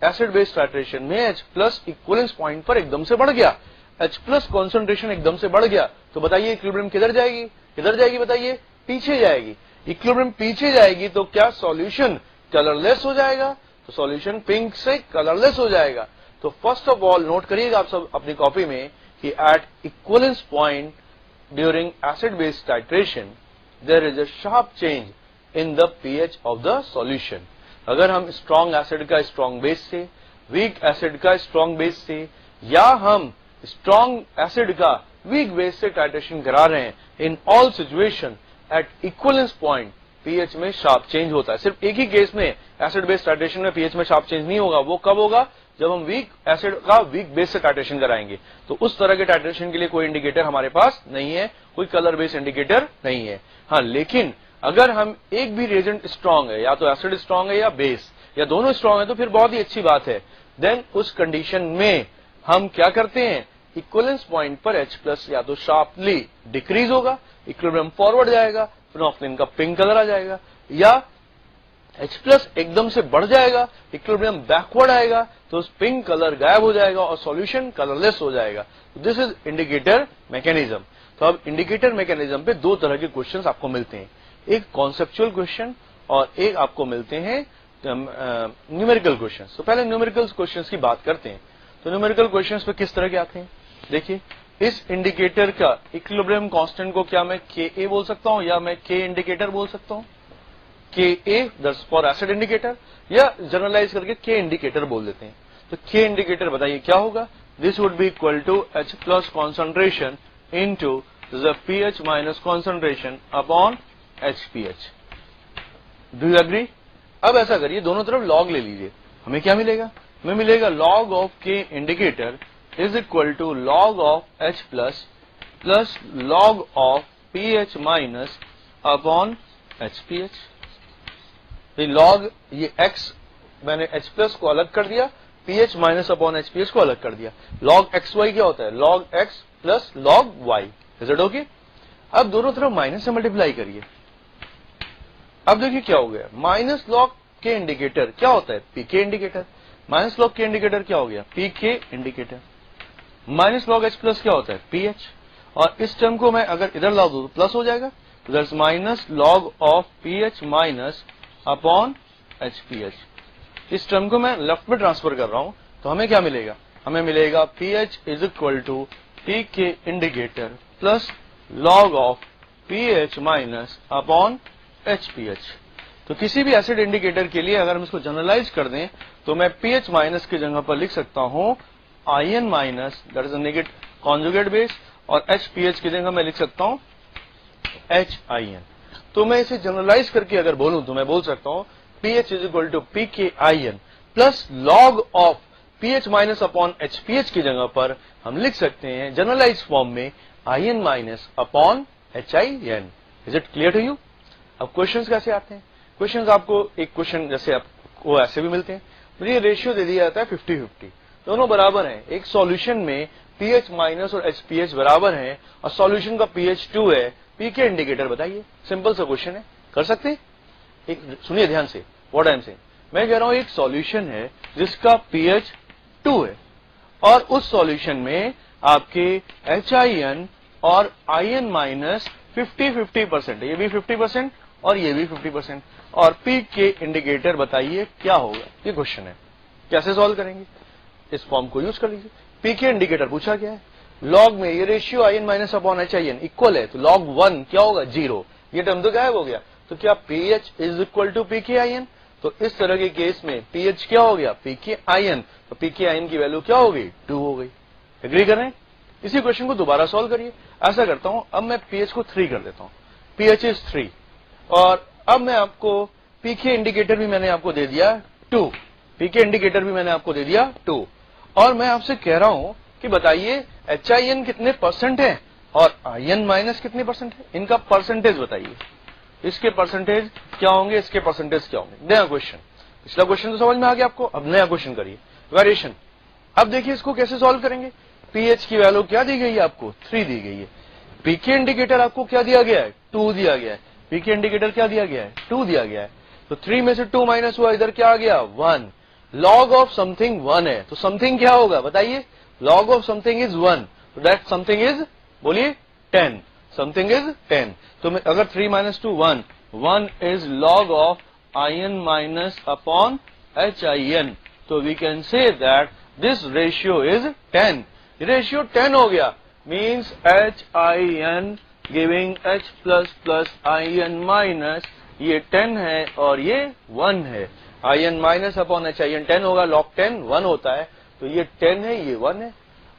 एसिड बेस टाइट्रेशन में H प्लस इक्विवेलेंस पॉइंट पर एकदम से बढ़ गया, H प्लस कॉन्सेंट्रेशन एकदम से बढ़ गया, तो बताइए इक्विलिब्रियम किधर जाएगी? किधर जाएगी बताइए? पीछे जाएगी। इक्विलिब्रियम पीछे जाएगी तो क्या सॉल्यूशन कलरलेस हो जाएगा? तो सॉल्यूशन पिंक से कलरलेस हो जाएगा। तो फर्स्ट ऑफ ऑल नोट करिएगा आप सब अपनी कॉपी में कि at equivalence point during acid base titration there is a sharp change in the pH of the solution. अगर हम स्ट्रॉन्ग एसिड का स्ट्रॉन्ग बेस से, वीक एसिड का स्ट्रॉन्ग बेस से, या हम स्ट्रॉन्ग एसिड का वीक बेस से टाइट्रेशन करा रहे हैं, in all situation at equivalence point pH में शार्प चेंज होता है। सिर्फ एक ही केस में एसिड बेस टाइट्रेशन में pH में शार्प चेंज नहीं होगा। वो कब होगा? जब हम वीक एसिड का वीक बेस से टाइट्रेशन कराएंगे। तो उस तरह के टाइट्रेशन के लिए कोई इंडिकेटर हमारे पास नहीं है, कोई कलर बेस इंडिकेटर नहीं है। हाँ, लेकिन अगर हम एक भी रिएजेंट स्ट्रांग है, या तो एसिड स्ट्रांग है या बेस, या दोनों स्ट्रांग है, तो फिर बहुत ही अच्छी बात है। देन उस कंडीशन में हम क्या करते हैं? इक्विवेलेंस पॉइंट पर H प्लस या तो शार्पली डिक्रीज होगा, इक्विलिब्रियम फॉरवर्ड जाएगा, फिनोफ्थलीन का पिंक कलर आ जाएगा, या H प्लस एकदम से बढ़ जाएगा, इक्विलिब्रियम बैकवर्ड आएगा, तो उस पिंक कलर गायब हो जाएगा और सॉल्यूशन कलरलेस हो जाएगा। This is indicator mechanism. तो अब इंडिकेटर मैकेनिज्म पे दो तरह के क्वेश्चंस आपको मिलते हैं, एक कॉन्सेप्चुअल क्वेश्चन और एक आपको मिलते हैं न्यूमेरिकल क्वेश्चंस। तो पहले न्यूमेरिकल क्वेश्चंस की बात करते हैं। तो न्यूमेरिकल क्वेश्चंस पे किस तरह के आते हैं? देखिए, इस इंडिकेटर का इक्विलिब्रियम कांस्टेंट को क्या मैं Ka बोल सकता हूं या मैं K इंडिकेटर बोल सकता हूं? Ka फॉर एसिड इंडिकेटर, या जनरलाइज करके K इंडिकेटर बोल देते हैं। तो K इंडिकेटर बताइए क्या होगा? This would be equal to H plus concentration into the pH minus concentration upon HPH। Do you agree? अब ऐसा करिए, दोनों तरफ लॉग ले लीजिए। हमें क्या मिलेगा? हमें मिलेगा log of K indicator is equal to log of H plus log of pH minus upon HPH। log ये x मैंने H प्लस को अलग कर दिया, pH माइनस अपॉन HPH को अलग कर दिया। log xy क्या होता है? log x plus log y। Is it okay? अब दोनों तरफ माइनस से मल्टीप्लाई करिए। अब देखिए क्या हो गया, माइनस लॉग के इंडिकेटर क्या होता है? PK indicator. Minus log K indicator क्या हो गया? PK indicator. Minus log H plus क्या होता है? पीएच। और इस टर्म को मैं अगर इधर ला दूं तो प्लस हो जाएगा, तो that's minus log of pH minus upon HPH. इस टर्म को मैं लेफ्ट में ट्रांसफर कर रहा हूं, तो हमें क्या मिलेगा? हमें मिलेगा pH is equal to pK indicator plus log of pH minus upon HPH। तो किसी भी एसिड इंडिकेटर के लिए अगर हम इसको जनरलाइज कर दें तो मैं pH माइनस की जगह पर लिख सकता हूं ion minus, that is negative conjugate base, और HPH की जगह मैं लिख सकता हूं HIN। तो मैं इसे जनरलाइज करके अगर बोलूं तो मैं बोल सकता हूं pH is equal to PKIN plus log of pH minus upon HPH की जगह पर हम लिख सकते हैं जनरलाइज फॉर्म में ion minus upon HIN। Is it clear to you? अब क्वेश्चंस कैसे आते हैं? क्वेश्चंस आपको एक क्वेश्चन जैसे आपको ऐसे भी मिलते हैं, मुझे रेशियो दे दिया जाता है 50-50, दोनों बराबर हैं। एक सॉल्यूशन में pH माइनस और HPH बराबर हैं और सॉल्यूशन का pH 2 है, पीके इंडिकेटर बताइए। सिंपल सा क्वेश्चन है, कर सकते हैं? एक सुनिए ध्यान से व्हाट आई एम सेइंग। मैं कह रहा हूं एक सॉल्यूशन है जिसका pH 2 है और उस सॉल्यूशन में आपके HIN और IN माइनस 50-50% है, ये भी 50% और ये भी 50%, और पी के इंडिकेटर बताइए क्या होगा? ये क्वेश्चन है, कैसे सॉल्व करेंगे? इस फॉर्म को यूज कर लीजिए। पी के इंडिकेटर पूछा गया है, लॉग में ये ratio ion minus upon HIN equal है, तो log 1 क्या होगा? 0। ये टर्म तो गायब हो गया, तो क्या pH is equal to PKIN? तो इस तरह के केस में pH क्या हो गया? PKIN। तो PKIN की वैल्यू क्या हो गई? 2 हो गई। एग्री कर रहे हैं? इसी क्वेश्चन को दोबारा सॉल्व करिए। ऐसा करता हूं, अब मैं pH को 3 कर देता हूं, pH इज 3, और अब मैं आपको पीके इंडिकेटर भी मैंने आपको दे दिया 2, पीके इंडिकेटर भी मैंने आपको दे दिया 2, और मैं आपसे कह रहा हूं कि बताइए HIN कितने परसेंट है और IN माइनस कितने परसेंट है? इनका परसेंटेज बताइए। इसके परसेंटेज क्या होंगे, इसके परसेंटेज क्या होंगे? नया क्वेश्चन। पिछला क्वेश्चन तो समझ में आ गया आपको, अब नया क्वेश्चन करिए, वेरिएशन। अब देखिए इसको कैसे सॉल्व करेंगे। पीएच की वैल्यू क्या दी गई है आपको? 3 दी गई है। पीके इंडिकेटर आपको क्या दिया गया है? 2 दिया गया है। पीके इंडिकेटर क्या दिया गया है? 2 दिया गया है। तो 3 में से 2 माइनस हुआ, इधर क्या आ गया? 1। लॉग ऑफ समथिंग 1 है, तो समथिंग क्या होगा बताइए? लॉग ऑफ समथिंग इज 1, तो दैट समथिंग इज, बोलिए, 10। Something is 10। तो अगर 3 minus 2 1, 1 is log of ion minus upon HIN, तो we can say that this ratio is 10। Ratio 10 हो गया, means HIN giving H plus plus IN minus, ये 10 है और ये 1 है। IN माइनस अपॉन HIN 10 होगा, log 10 1 होता है, तो ये 10 है, ये 1 है।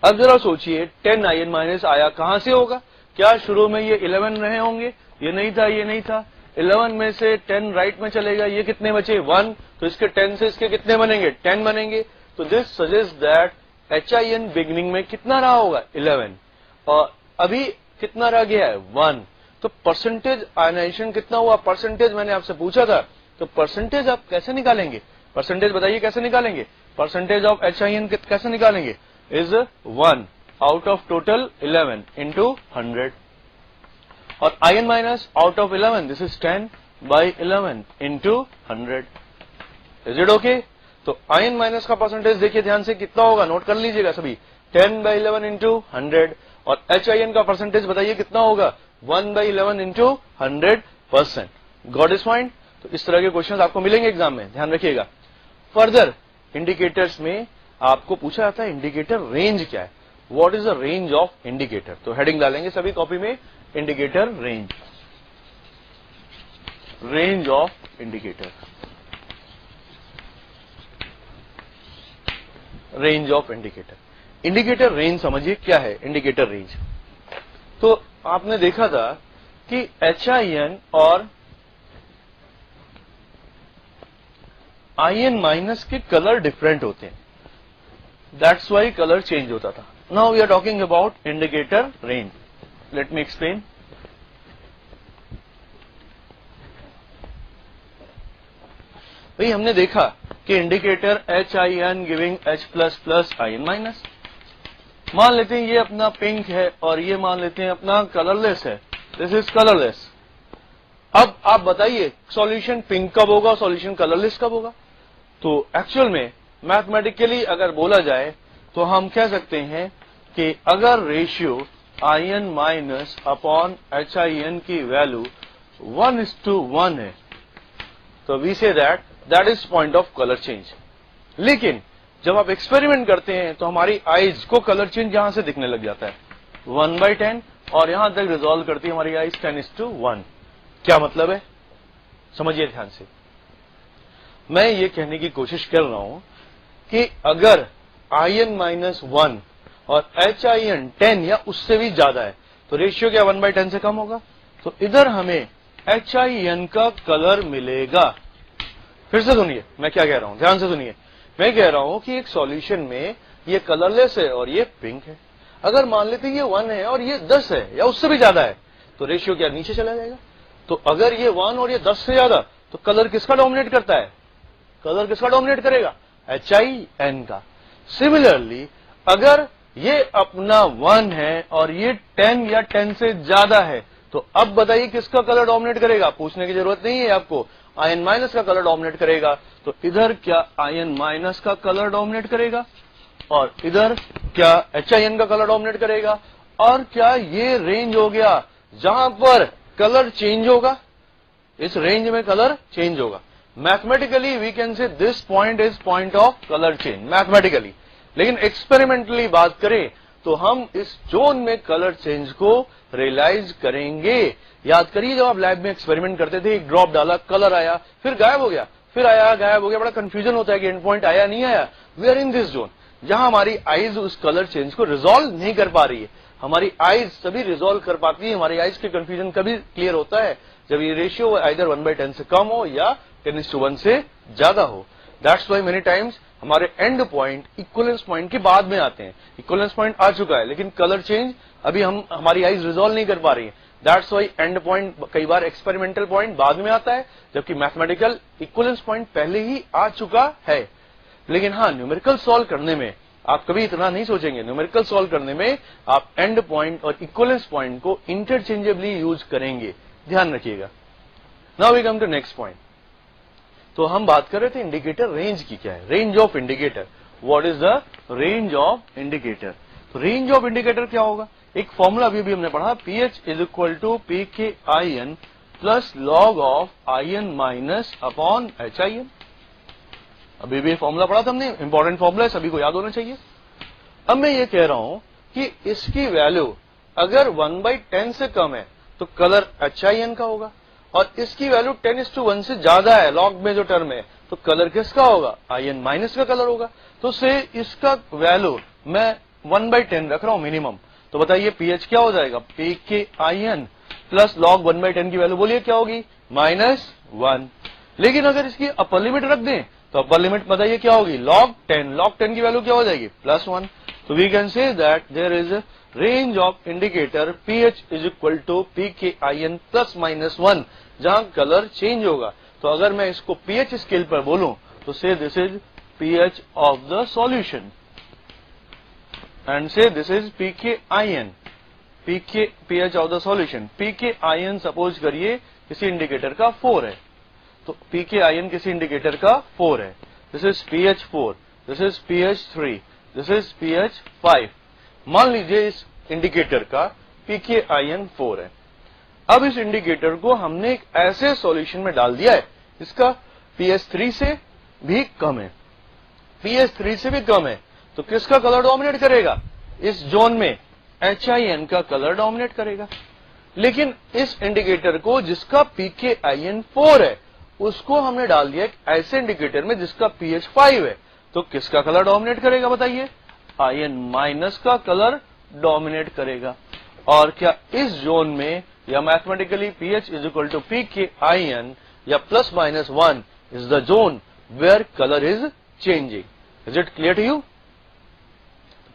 अब जरा सोचिए 10 IN माइनस आया कहां से होगा? क्या शुरू में ये 11 रहे होंगे? ये नहीं था, ये नहीं था। 11 में से 10 राइट में चलेगा, ये कितने बचे? 1। तो इसके 10 से इसके कितने बनेंगे? 10 बनेंगे। तो this suggest that HIN beginning में कितना रहा होगा? 11, और अभी कितना रह गया है? 1। तो परसेंटेज आयनाइजेशन कितना हुआ? परसेंटेज मैंने आपसे पूछा था, तो परसेंटेज आप कैसे निकालेंगे? परसेंटेज बताइए कैसे निकालेंगे? परसेंटेज ऑफ HIN कैसे निकालेंगे? Is 1 out of total 11 into 100, और IN minus out of 11, this is 10 by 11 into 100। Is it okay? तो IN माइनस का परसेंटेज देखिए ध्यान से कितना होगा, नोट कर लीजिएगा सभी, 10 बाई 11 इंटू 100, और HIN का परसेंटेज बताइए कितना होगा? 1 by 11 into 100%। Got is fine? तो इस तरह के क्वेश्चन आपको मिलेंगे एग्जाम में, ध्यान रखिएगा। फर्दर इंडिकेटर्स में आपको पूछा जाता है इंडिकेटर रेंज क्या है? What is the range of indicator? तो हेडिंग डालेंगे सभी कॉपी में, indicator range, range of indicator, range of indicator. Indicator range समझिए क्या है इंडिकेटर रेंज। तो आपने देखा था कि HIN और आयन माइनस के कलर डिफरेंट होते हैं, दैट्स वाई कलर चेंज होता था। Now we are talking about indicator range, let me explain. भाई हमने देखा कि indicator HIN giving H++ ion minus, मान लेते हैं ये अपना पिंक है और ये मान लेते हैं अपना कलरलेस है, दिस इज कलरलेस। अब आप बताइए सॉल्यूशन पिंक कब होगा, सॉल्यूशन कलरलेस कब होगा? तो एक्चुअल में मैथमेटिकली अगर बोला जाए तो हम कह सकते हैं कि अगर ratio ion minus upon HIN की वैल्यू 1:1 है तो we say that is point of colour change. लेकिन जब आप एक्सपेरिमेंट करते हैं तो हमारी आईज को कलर चेंज यहां से दिखने लग जाता है 1/10 और यहां तक रिजॉल्व करती है हमारी आईज 10:1। क्या मतलब है, समझिए ध्यान से। मैं ये कहने की कोशिश कर रहा हूं कि अगर आयन -1 और HIN 10 या उससे भी ज्यादा है तो रेशियो क्या 1/10 से कम होगा, तो इधर हमें HIN का कलर मिलेगा। फिर से सुनिए मैं क्या कह रहा हूं, ध्यान से सुनिए। मैं कह रहा हूं कि एक सॉल्यूशन में ये कलरलेस है और ये पिंक है। अगर मान लेते ये 1 है और ये 10 है या उससे भी ज्यादा है तो रेशियो क्या नीचे चला जाएगा। तो अगर ये 1 और ये 10 से ज्यादा तो कलर किसका डोमिनेट करता है, कलर किसका डोमिनेट करेगा, HIN का। सिमिलरली अगर ये अपना 1 है और ये 10 या 10 से ज्यादा है तो अब बताइए किसका कलर डोमिनेट करेगा, पूछने की जरूरत नहीं है आपको, आयन माइनस का कलर डोमिनेट करेगा। तो इधर क्या आयन माइनस का कलर डोमिनेट करेगा और इधर क्या HIN का कलर डोमिनेट करेगा। और क्या ये रेंज हो गया जहां पर कलर चेंज होगा, इस रेंज में कलर चेंज होगा। Mathematically we can say this point is point of colour change mathematically, लेकिन एक्सपेरिमेंटली बात करें तो हम इस जोन में कलर चेंज को रियलाइज करेंगे। याद करिए जब आप लैब में एक्सपेरिमेंट करते थे, एक ड्रॉप डाला, कलर आया, फिर गायब हो गया, फिर आया, गायब हो गया, बड़ा कंफ्यूजन होता है कि एंड पॉइंट आया नहीं आया। We are in this zone जहां हमारी आईज उस कलर चेंज को रिजॉल्व नहीं कर पा रही है। हमारी आईज तभी रिजॉल्व कर पाती है, हमारी आईज के कंफ्यूजन कभी क्लियर होता है जब ये रेशियो आइदर 1/10 से कम हो या 10:1 से ज्यादा हो। दैट्स वाई मेनी टाइम्स हमारे एंड पॉइंट इक्विवेलेंस पॉइंट के बाद में आते हैं। इक्विवेलेंस पॉइंट आ चुका है लेकिन कलर चेंज अभी हमारी आईज रिजॉल्व नहीं कर पा रही है। दैट्स वाई एंड पॉइंट कई बार एक्सपेरिमेंटल पॉइंट बाद में आता है जबकि मैथमेटिकल इक्विवेलेंस पॉइंट पहले ही आ चुका है। लेकिन हाँ, न्यूमेरिकल सॉल्व करने में आप कभी इतना नहीं सोचेंगे। न्यूमेरिकल सॉल्व करने में आप एंड पॉइंट और इक्विवेलेंस पॉइंट को इंटरचेंजेबली यूज करेंगे, ध्यान रखिएगा। Now we come to next point. तो हम बात कर रहे थे इंडिकेटर रेंज की, क्या है range of indicator, what is the range of indicator. तो रेंज ऑफ इंडिकेटर क्या होगा, एक फॉर्मूला अभी भी हमने पढ़ा, pH = PKIN plus log of ion minus upon HIN। अभी भी फॉर्मूला पढ़ा था हमने, इंपॉर्टेंट फॉर्मूला है, सभी को याद होना चाहिए। अब मैं ये कह रहा हूं कि इसकी वैल्यू अगर 1/10 से कम है तो कलर HIN का होगा और इसकी वैल्यू 10:1 से ज्यादा है, लॉग में जो टर्म है, तो कलर किसका होगा, आयन माइनस का कलर होगा। तो से इसका वैल्यू मैं 1/10 रख रहा हूं मिनिमम, तो बताइए pH क्या हो जाएगा, PKIN प्लस log 1/10 की वैल्यू बोलिए क्या होगी, -1। लेकिन अगर इसकी अपर लिमिट रख दें तो अपर लिमिट बताइए क्या होगी, log 10। log 10 की वैल्यू क्या हो जाएगी, +1। तो we can say that there is range of indicator pH = PKIN +-1 जहां कलर चेंज होगा। तो अगर मैं इसको pH स्केल पर बोलूं तो से this is pH of the solution and say this is PKIN, pH of the solution। PKIN suppose करिए किसी इंडिकेटर का 4 है, तो PKIN किसी इंडिकेटर का 4 है। This is pH 4, this is pH 3, this is pH 5। मान लीजिए इस इंडिकेटर का PKIN 4 है। अब इस इंडिकेटर को हमने एक ऐसे सॉल्यूशन में डाल दिया है इसका pH 3 से भी कम है, pH 3 से भी कम है, तो किसका कलर डोमिनेट करेगा, इस जोन में HIN का कलर डोमिनेट करेगा। लेकिन इस इंडिकेटर को जिसका PKIN 4 है उसको हमने डाल दिया एक ऐसे इंडिकेटर में जिसका pH 5 है, तो किसका कलर डोमिनेट करेगा बताइए, आयन माइनस का कलर डोमिनेट करेगा। और क्या इस जोन में या मैथमेटिकली pH = PKIN या +-1 is the zone where color is changing. Is it clear to you?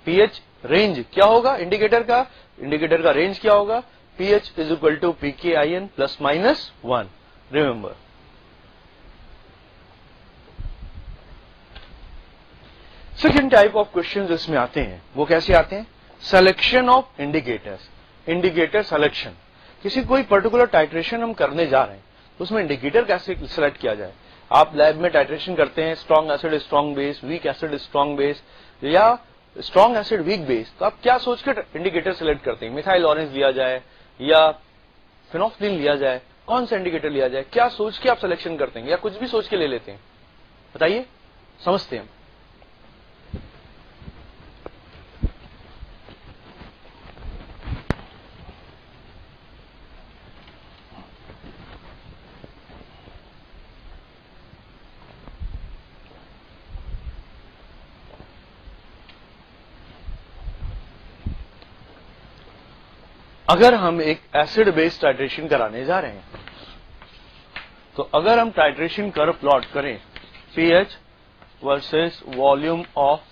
pH range क्या होगा इंडिकेटर का? इंडिकेटर का रेंज क्या होगा? pH is equal to pKin plus minus 1. Remember. Second type of questions इसमें आते हैं, वो कैसे आते हैं? Selection of indicators, indicator selection. किसी कोई पर्टिकुलर टाइट्रेशन हम करने जा रहे हैं तो उसमें इंडिकेटर कैसे सिलेक्ट किया जाए? आप लैब में टाइट्रेशन करते हैं, strong acid strong base, week acid strong base या स्ट्रॉन्ग एसिड वीक बेस, तो आप क्या सोचकर इंडिकेटर सिलेक्ट करते हैं? मिथाइल ऑरेंज लिया जाए या फिनोफ्थिलीन लिया जाए, कौन सा इंडिकेटर लिया जाए? क्या सोच के आप सिलेक्शन करते हैं या कुछ भी सोच के ले लेते हैं? बताइए, समझते हैं। अगर हम एक एसिड बेस टाइट्रेशन कराने जा रहे हैं तो अगर हम टाइट्रेशन कर्व प्लॉट करें, pH versus volume of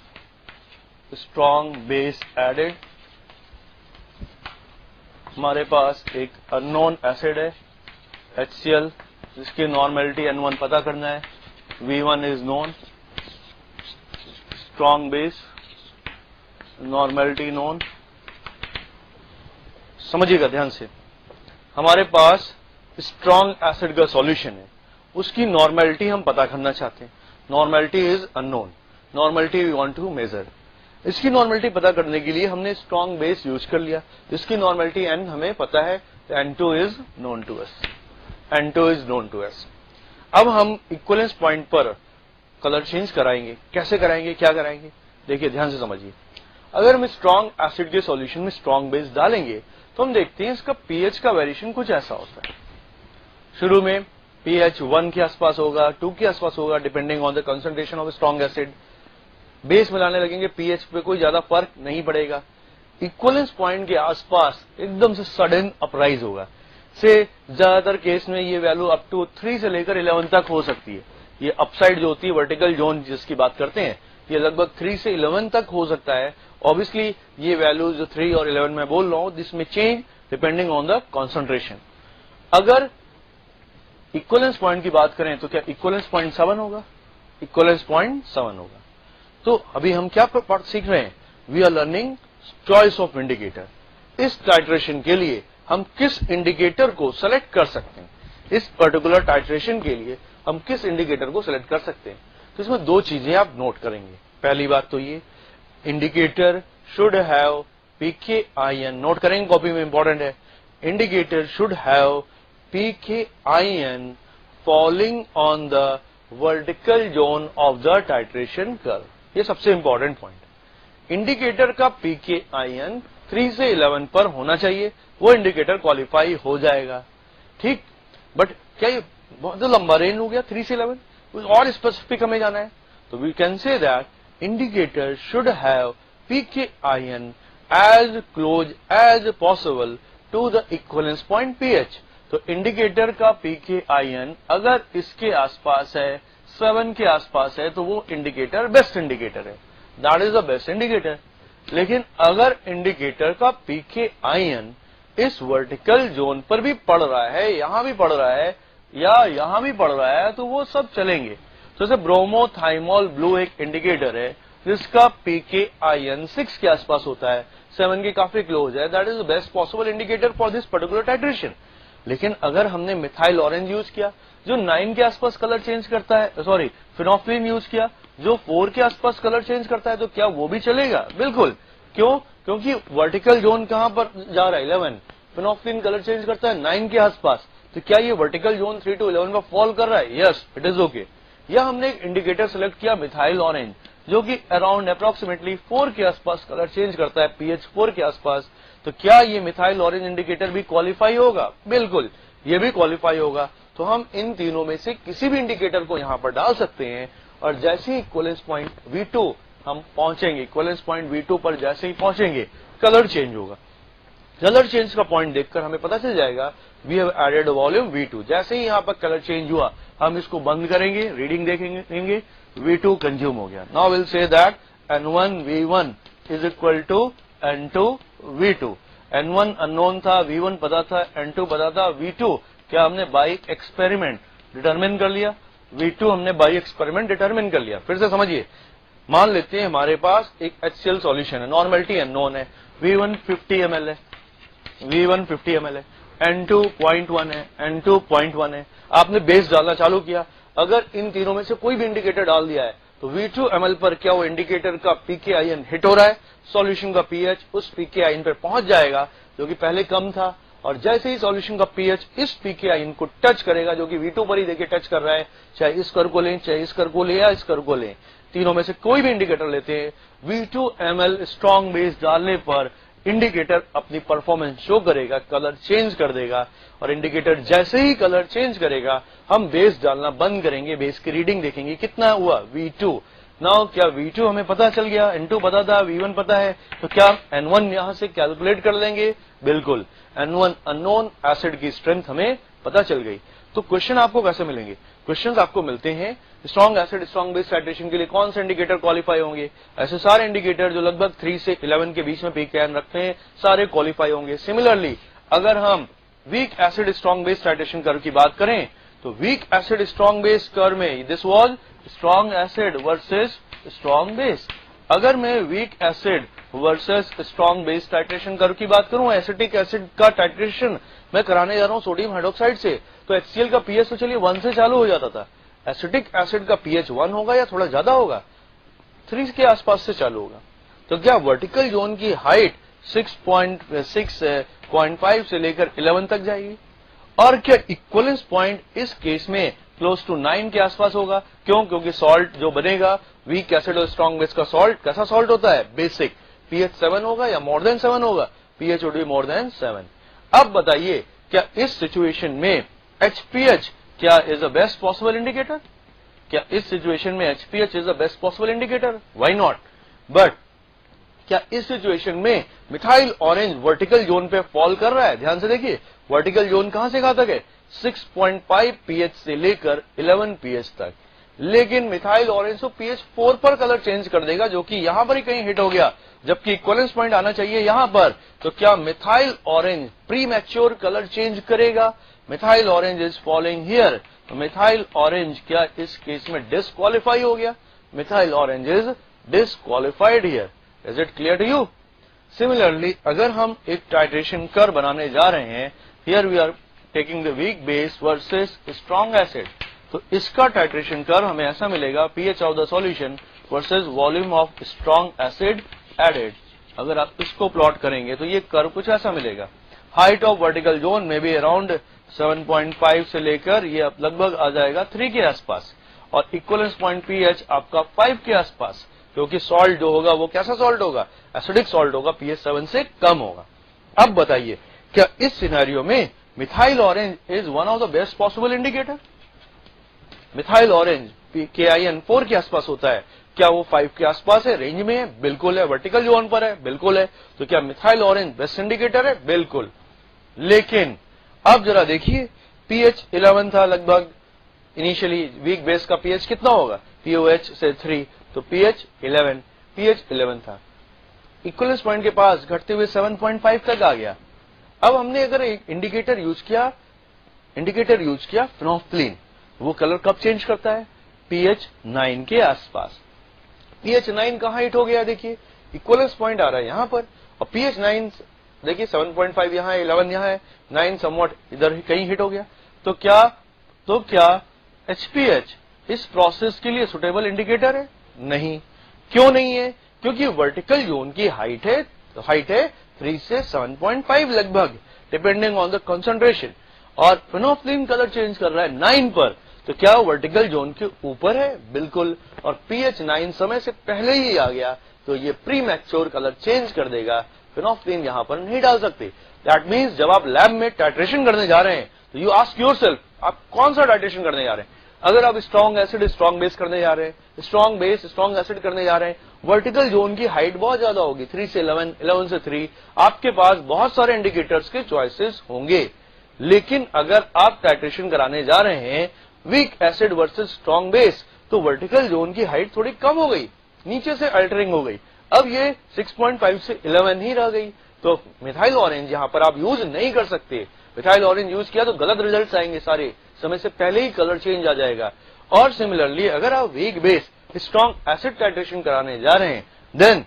strong base added, हमारे पास एक अननोन एसिड है HCl जिसकी नॉर्मेलिटी N1 पता करना है, V1 is known, strong base normality known. समझिएगा ध्यान से, हमारे पास स्ट्रॉन्ग एसिड का सॉल्यूशन है, उसकी नॉर्मेलिटी हम पता करना चाहते हैं। Normality is unknown, normality we want to measure. इसकी नॉर्मेलिटी पता करने के लिए हमने स्ट्रॉन्ग बेस यूज कर लिया, जिसकी नॉर्मेलिटी N हमें पता है, N2 is known to us, N2 is known to us. अब हम इक्विवेलेंस पॉइंट पर कलर चेंज कराएंगे। कैसे कराएंगे, क्या कराएंगे? देखिए ध्यान से समझिए। अगर हम स्ट्रॉन्ग एसिड के सॉल्यूशन में स्ट्रॉन्ग बेस डालेंगे तो हम देखते हैं इसका pH का वेरिएशन कुछ ऐसा होता है। शुरू में pH 1 के आसपास होगा, 2 के आसपास होगा, depending on the concentration of strong acid. Base मिलाने लगेंगे, pH पे कोई ज्यादा फर्क नहीं पड़ेगा। इक्विवेलेंस पॉइंट के आसपास एकदम से सडन अपराइज होगा, से ज्यादातर केस में ये वैल्यू अप टू 3 से लेकर 11 तक हो सकती है। ये अपसाइड जो होती है वर्टिकल जोन जिसकी बात करते हैं, ये लगभग 3 से 11 तक हो सकता है। ऑब्वियसली ये वैल्यू जो 3 और 11 में बोल रहा हूं, दिस में change depending on the concentration. अगर इक्विवेलेंस पॉइंट की बात करें तो क्या इक्विवेलेंस पॉइंट 7 होगा? इक्विवेलेंस पॉइंट 7 होगा। तो अभी हम क्या सीख रहे हैं? We are learning choice of indicator. इस टाइट्रेशन के लिए हम किस इंडिकेटर को सेलेक्ट कर सकते हैं, इस पर्टिकुलर टाइट्रेशन के लिए हम किस इंडिकेटर को सिलेक्ट कर सकते हैं। तो इसमें दो चीजें आप नोट करेंगे। पहली बात तो ये, indicator should have pKin, note करेंगे कॉपी में, इंपॉर्टेंट है। Indicator should have pKin falling on the vertical zone of the titration curve. ये सबसे इंपॉर्टेंट पॉइंट। इंडिकेटर का pKin 3 से 11 पर होना चाहिए, वो इंडिकेटर क्वालिफाई हो जाएगा। ठीक, बट क्या ये बहुत लंबा रेंज हो गया 3 से 11? कुछ और स्पेसिफिक हमें जाना है, तो we can say that indicator should have pKin as close as possible to the equivalence point pH। तो इंडिकेटर का pKin अगर इसके आसपास है, 7 के आसपास है, तो वो इंडिकेटर बेस्ट इंडिकेटर है, that is the best indicator. लेकिन अगर इंडिकेटर का pKin इस वर्टिकल जोन पर भी पड़ रहा है, यहां भी पड़ रहा है या यहां भी पड़ रहा है, तो वो सब चलेंगे। तो जैसे ब्रोमोथाइमोल ब्लू एक इंडिकेटर है जिसका pKin 6 के आसपास होता है, 7 के काफी क्लोज है, that is the best possible indicator for this particular titration. लेकिन अगर हमने मिथाइल ऑरेंज यूज किया जो 9 के आसपास कलर चेंज करता है, सॉरी फिनोफ्थिलीन यूज किया जो 4 के आसपास कलर चेंज करता है, तो क्या वो भी चलेगा? बिल्कुल। क्यों? क्योंकि वर्टिकल जोन कहां पर जा रहा है? 11। फिनोफ्थिलीन कलर चेंज करता है 9 के आसपास, तो क्या ये वर्टिकल जोन 3 to 11 में फॉल कर रहा है? Yes, it is okay. या हमने एक इंडिकेटर सिलेक्ट किया मिथाइल ऑरेंज जो कि अराउंड अप्रोक्सीमेटली 4 के आसपास कलर चेंज करता है, pH 4 के आसपास, तो क्या ये मिथाइल ऑरेंज इंडिकेटर भी क्वालिफाई होगा? बिल्कुल, ये भी क्वालिफाई होगा। तो हम इन तीनों में से किसी भी इंडिकेटर को यहां पर डाल सकते हैं, और जैसे ही इक्विवेलेंस पॉइंट V2 हम पहुंचेंगे, इक्विवेलेंस पॉइंट V2 पर जैसे ही पहुंचेंगे कलर चेंज होगा। कलर चेंज का पॉइंट देखकर हमें पता चल जाएगा we have added volume V2। जैसे ही यहाँ पर कलर चेंज हुआ हम इसको बंद करेंगे, रीडिंग देखेंगे, V2 कंज्यूम हो गया। Now will say that N1 V1 is equal to N2 V2। N1 unknown था, V1 पता था, N2 पता था, V2 क्या हमने बाई एक्सपेरिमेंट डिटरमिन कर लिया, V2 हमने बाई एक्सपेरिमेंट डिटरमिन कर लिया। फिर से समझिए, मान लेते हैं हमारे पास एक HCl सॉल्यूशन है, नॉर्मेलिटी अननोन है, V1 50 ml है, V1 50 ml है, N2 0.1 है, N2 0.1 है। आपने बेस डालना चालू किया, अगर इन तीनों में से कोई भी इंडिकेटर डाल दिया है तो V2 ml पर क्या वो इंडिकेटर का pKin हिट हो रहा है, सॉल्यूशन का pH उस pKin पर पहुंच जाएगा जो कि पहले कम था, और जैसे ही सॉल्यूशन का pH इस pKin को टच करेगा जो कि V2 पर ही देखिए टच कर रहा है, चाहे इस कर्व को लें, चाहे इस कर्व को लें या इस कर्व को लें, तीनों में से कोई भी इंडिकेटर लेते हैं, V2 ml स्ट्रॉन्ग बेस डालने पर इंडिकेटर अपनी परफॉर्मेंस शो करेगा, कलर चेंज कर देगा, और इंडिकेटर जैसे ही कलर चेंज करेगा हम बेस डालना बंद करेंगे, बेस की रीडिंग देखेंगे कितना हुआ V2। नाउ क्या V2 हमें पता चल गया, N2 पता था, V1 पता है, तो क्या N1 यहां से कैलकुलेट कर लेंगे? बिल्कुल, N1 अननोन एसिड की स्ट्रेंथ हमें पता चल गई। तो क्वेश्चन आपको कैसे मिलेंगे? क्वेश्चंस आपको मिलते हैं strong acid strong base titration के लिए कौन से इंडिकेटर क्वालिफाई होंगे, ऐसे सारे इंडिकेटर जो लगभग 3 से 11 के बीच में pKin रखते हैं सारे क्वालिफाई होंगे। सिमिलरली अगर हम weak acid strong base titration curve की बात करें तो weak acid strong base curve में this was strong acid versus strong base. अगर मैं weak acid versus strong base titration curve की बात करूं, एसिटिक एसिड का टाइट्रेशन मैं कराने जा रहा हूं सोडियम हाइड्रोक्साइड से, तो HCl का pH तो चलिए 1 से चालू हो जाता था, एसिटिक एसिड का pH 1 होगा या थोड़ा ज्यादा होगा, 3 के आसपास से चालू होगा। तो क्या वर्टिकल जोन की हाइट 6.5 से लेकर 11 तक जाएगी, और क्या इक्वलेंस पॉइंट इस केस में क्लोज टू 9 के आसपास होगा? क्यों? क्योंकि सॉल्ट जो बनेगा वीक एसिड और स्ट्रॉन्ग बेस का सॉल्ट कैसा सॉल्ट होता है? बेसिक। pH 7 होगा या मोर देन 7 होगा? pH would be more than 7। अब बताइए क्या इस सिचुएशन में HPH क्या is the best possible indicator? क्या इस सिचुएशन में HPH is the best possible indicator? Why not? But क्या इस सिचुएशन में मिथाइल ऑरेंज वर्टिकल जोन पे फॉल कर रहा है? ध्यान से देखिए, वर्टिकल जोन कहां से कहां तक है? 6.5 pH से लेकर 11 pH तक। लेकिन मिथाइल ऑरेंज तो pH 4 पर कलर चेंज कर देगा जो कि यहां पर ही कहीं हिट हो गया, जबकि इक्वलेंस पॉइंट आना चाहिए यहां पर। तो क्या methyl orange premature colour change करेगा? Methyl orange is following here, तो मिथाइल ऑरेंज क्या इस केस में डिस्क्वालीफाई हो गया? Methyl orange is disqualified here. Is it clear to you? Similarly अगर हम एक टाइट्रेशन कर्व बनाने जा रहे हैं, here we are taking the weak base versus strong acid, तो इसका टाइट्रेशन कर्व हमें ऐसा मिलेगा, pH of the solution versus volume of strong acid added. अगर आप इसको प्लॉट करेंगे तो ये कर्व कुछ ऐसा मिलेगा। हाइट ऑफ वर्टिकल जोन में भी अराउंड 7.5 से लेकर ये लगभग आ जाएगा 3 के आसपास, और इक्वलेंस पॉइंट pH आपका 5 के आसपास, क्योंकि सॉल्ट जो होगा वो कैसा सॉल्ट होगा? एसिडिक सॉल्ट होगा, pH 7 से कम होगा। अब बताइए क्या इस सिनेरियो में methyl orange is one of the best possible indicator? Methyl orange pKin 4 के आसपास होता है, क्या वो 5 के आसपास है, रेंज में है? बिल्कुल है। वर्टिकल जोन पर है? बिल्कुल है। तो क्या मिथाइल ऑरेंज बेस्ट इंडिकेटर है? बिल्कुल। लेकिन अब जरा देखिए, pH 11 था लगभग इनिशियली, वीक बेस का pH कितना होगा? POH से 3, तो pH 11 था, इक्वलेंस पॉइंट के पास घटते हुए 7.5 तक आ गया। अब हमने अगर एक इंडिकेटर यूज किया फिनोल्फथालीन, वो कलर कब चेंज करता है? pH 9 के आसपास। pH 9 कहां हिट हो गया? देखिए इक्वलेंस पॉइंट आ रहा है यहां पर, और pH 9 देखिए 7.5 यहां है, 11 यहां है, 9 समवॉट इधर कहीं हिट हो गया। तो क्या HPH इस प्रोसेस के लिए सुटेबल इंडिकेटर है? नहीं। क्यों नहीं है? क्योंकि वर्टिकल जोन की हाइट है 3 से 7.5 लगभग, डिपेंडिंग ऑन द कंसंट्रेशन, और फिनोल्फथालीन कलर चेंज कर रहा है 9 पर, तो क्या वर्टिकल जोन के ऊपर है? बिल्कुल। और pH 9 समय से पहले ही आ गया, तो ये प्री मैच्योर कलर चेंज कर देगा, फिनोल्फथालीन यहां पर नहीं डाल सकते। दैट मीन्स जब आप लैब में टाइट्रेशन करने जा रहे हैं तो यू आस्क योरसेल्फ, आप कौन सा टाइट्रेशन करने जा रहे हैं? अगर आप स्ट्रॉन्ग एसिड स्ट्रॉन्ग बेस करने जा रहे हैं, स्ट्रॉन्ग बेस स्ट्रॉन्ग एसिड करने जा रहे हैं, वर्टिकल जोन की हाइट बहुत ज्यादा होगी, 3 से 11, 11 से 3, आपके पास बहुत सारे इंडिकेटर्स के चॉइसेस होंगे। लेकिन अगर आप टाइट्रेशन कराने जा रहे हैं week acid versus strong base, तो वर्टिकल जोन की हाइट थोड़ी कम हो गई, नीचे से अल्टरिंग हो गई, अब ये 6.5 से 11 ही रह गई। तो मिथाइल ऑरेंज यहां पर आप यूज नहीं कर सकते। मिथाइल ऑरेंज यूज किया तो गलत रिजल्ट्स आएंगे, सारे समय से पहले ही कलर चेंज आ जाएगा। और सिमिलरली अगर आप weak base strong acid titration कराने जा रहे हैं,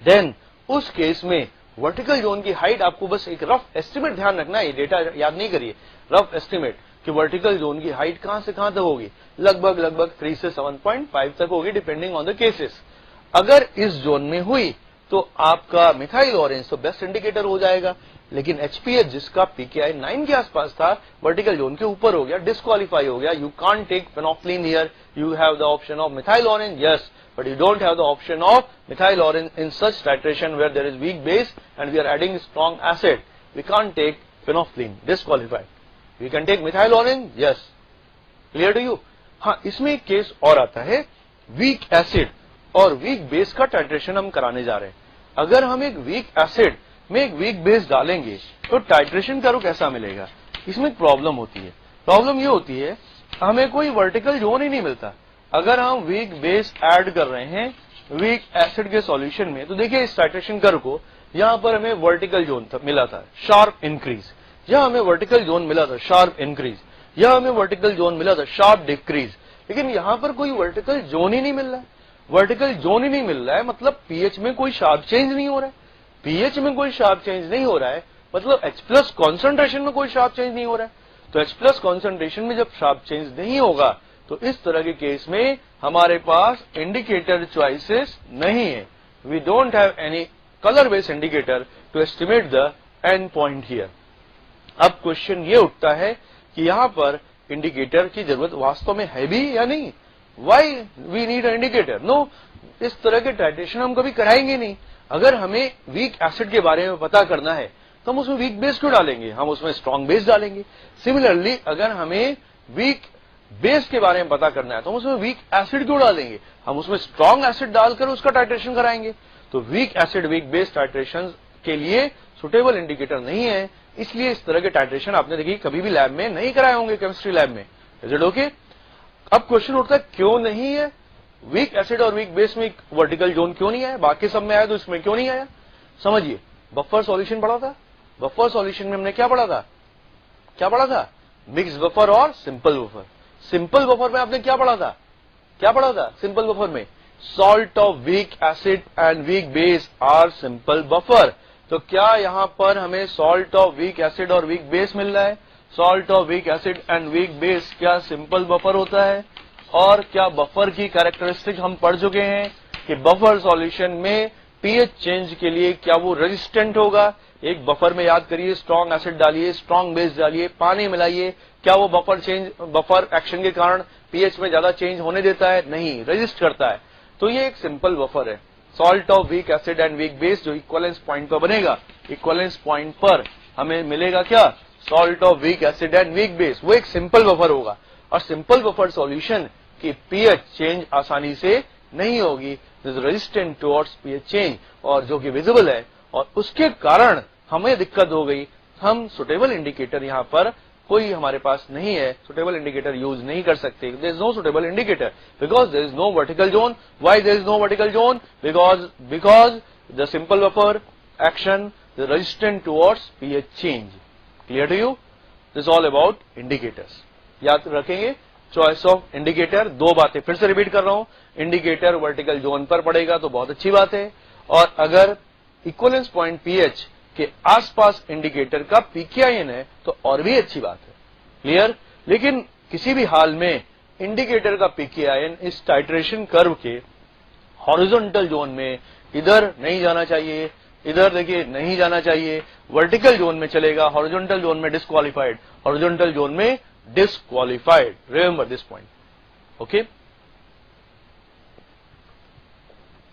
देन उस केस में वर्टिकल जोन की हाइट आपको बस एक रफ एस्टिमेट ध्यान रखना है, डेटा याद नहीं करिए, रफ एस्टिमेट कि वर्टिकल जोन की हाइट कहां से कहां तक होगी, लगभग 3 से 7.5 तक होगी, डिपेंडिंग ऑन द केसेस। अगर इस जोन में हुई तो आपका मिथाइल ऑरेंज तो बेस्ट इंडिकेटर हो जाएगा। लेकिन एचपीएच जिसका पीकेआई 9 के आसपास था, वर्टिकल जोन के ऊपर हो गया, डिस्क्वालीफाई हो गया। You can't take phenolphthalein here, you have the option of methyl orange, yes, but you don't have the option of methyl orange in such titration where there is weak base and we are adding strong acid. We can't take phenolphthalein, disqualified. We can take methyl orange, yes. Clear to you? हाँ, इसमें एक case और आता है, weak acid और weak base का titration हम कराने जा रहे हैं। अगर हम एक वीक एसिड में एक वीक बेस डालेंगे तो टाइट्रेशन कर्व कैसा मिलेगा? इसमें एक प्रॉब्लम होती है। प्रॉब्लम ये होती है, हमें कोई वर्टिकल जोन ही नहीं मिलता। अगर हम वीक बेस ऐड कर रहे हैं वीक एसिड के सॉल्यूशन में, तो देखिए इस टाइट्रेशन कर्व को, यहां पर हमें वर्टिकल जोन मिला था, शार्प इंक्रीज, यहां हमें वर्टिकल जोन मिला था, शार्प इंक्रीज, यहां हमें वर्टिकल जोन मिला था, शार्प डिक्रीज। लेकिन यहां पर कोई वर्टिकल जोन ही नहीं मिल रहा है। वर्टिकल जोन ही नहीं मिल रहा है मतलब पीएच में कोई शार्प चेंज नहीं हो रहा है। पीएच में कोई शार्प चेंज नहीं हो रहा है मतलब H+ कॉन्सेंट्रेशन में कोई शार्प चेंज नहीं हो रहा है। तो H+ कॉन्सेंट्रेशन में जब शार्प चेंज नहीं होगा तो इस तरह के केस में हमारे पास इंडिकेटर चॉइसेस नहीं है। We don't have any colour based indicator to estimate the end point here. अब क्वेश्चन ये उठता है कि यहां पर इंडिकेटर की जरूरत वास्तव में है भी या नहीं। Why we need indicator? No, इस तरह के टाइट्रेशन हम कभी कराएंगे नहीं। अगर हमें वीक एसिड के बारे में पता करना है तो हम उसमें वीक बेस क्यों डालेंगे, हम उसमें स्ट्रॉन्ग बेस डालेंगे। सिमिलरली अगर हमें वीक बेस के बारे में पता करना है तो हम उसमें वीक एसिड क्यों डालेंगे, हम उसमें स्ट्रॉन्ग एसिड डालकर उसका टाइट्रेशन कराएंगे। तो weak acid weak base titration के लिए सुटेबल इंडिकेटर नहीं है, इसलिए इस तरह के टाइट्रेशन आपने देखिए कभी भी लैब में नहीं कराए होंगे, केमिस्ट्री लैब में। Is it okay? अब क्वेश्चन उठता है क्यों नहीं है वीक एसिड और वीक बेस में वर्टिकल जोन क्यों नहीं आया, बाकी सब में आया तो इसमें क्यों नहीं आया? समझिए, बफर सॉल्यूशन पढ़ा था, बफर सॉल्यूशन में हमने क्या पढ़ा था? मिक्स बफर और सिंपल बफर। सिंपल बफर में आपने क्या पढ़ा था? सिंपल बफर में salt of weak acid and weak base are simple buffer. तो क्या यहां पर हमें सॉल्ट ऑफ वीक एसिड और वीक बेस मिल रहा है? Salt of weak acid and weak base क्या सिंपल बफर होता है? और क्या बफर की कैरेक्टरिस्टिक हम पढ़ चुके हैं कि बफर सॉल्यूशन में पीएच चेंज के लिए क्या वो रेजिस्टेंट होगा? एक बफर में याद करिए, स्ट्रॉन्ग एसिड डालिए, स्ट्रॉन्ग बेस डालिए, पानी मिलाइए, क्या वो बफर एक्शन के कारण पीएच में ज्यादा चेंज होने देता है? नहीं, रेजिस्ट करता है। तो ये एक सिंपल बफर है। Salt of weak acid and weak base जो इक्वलेंस पॉइंट पर बनेगा, इक्वलेंस पॉइंट पर हमें मिलेगा क्या? Salt of weak acid and weak base, वो एक सिंपल बफर होगा। और सिंपल बफर सॉल्यूशन की पीएच चेंज आसानी से नहीं होगी, रेजिस्टेंट टुवर्ड्स पीएच चेंज, और जो कि विजिबल है, और उसके कारण हमें दिक्कत हो गई। हम सुटेबल इंडिकेटर यहां पर कोई हमारे पास नहीं है, सुटेबल इंडिकेटर यूज नहीं कर सकते। There is no suitable indicator because there is no vertical zone. Why there is no vertical zone? Because the simple buffer action the resistant towards pH change. Clear to you? This all about indicators. याद रखेंगे choice of indicator. दो बातें फिर से repeat कर रहा हूं, indicator vertical zone पर पड़ेगा तो बहुत अच्छी बात है, और अगर इक्वलेंस पॉइंट पीएच के आसपास इंडिकेटर का पीकेआईएन है तो और भी अच्छी बात है। क्लियर? लेकिन किसी भी हाल में इंडिकेटर का पीकेआईएन इस टाइट्रेशन कर्व के हॉरिजॉन्टल जोन में इधर नहीं जाना चाहिए, इधर देखिए नहीं जाना चाहिए, वर्टिकल जोन में चलेगा, हॉरिजॉन्टल जोन में डिस्क्वालिफाइड, हॉरिजॉन्टल जोन में disqualified. Remember this point. Okay?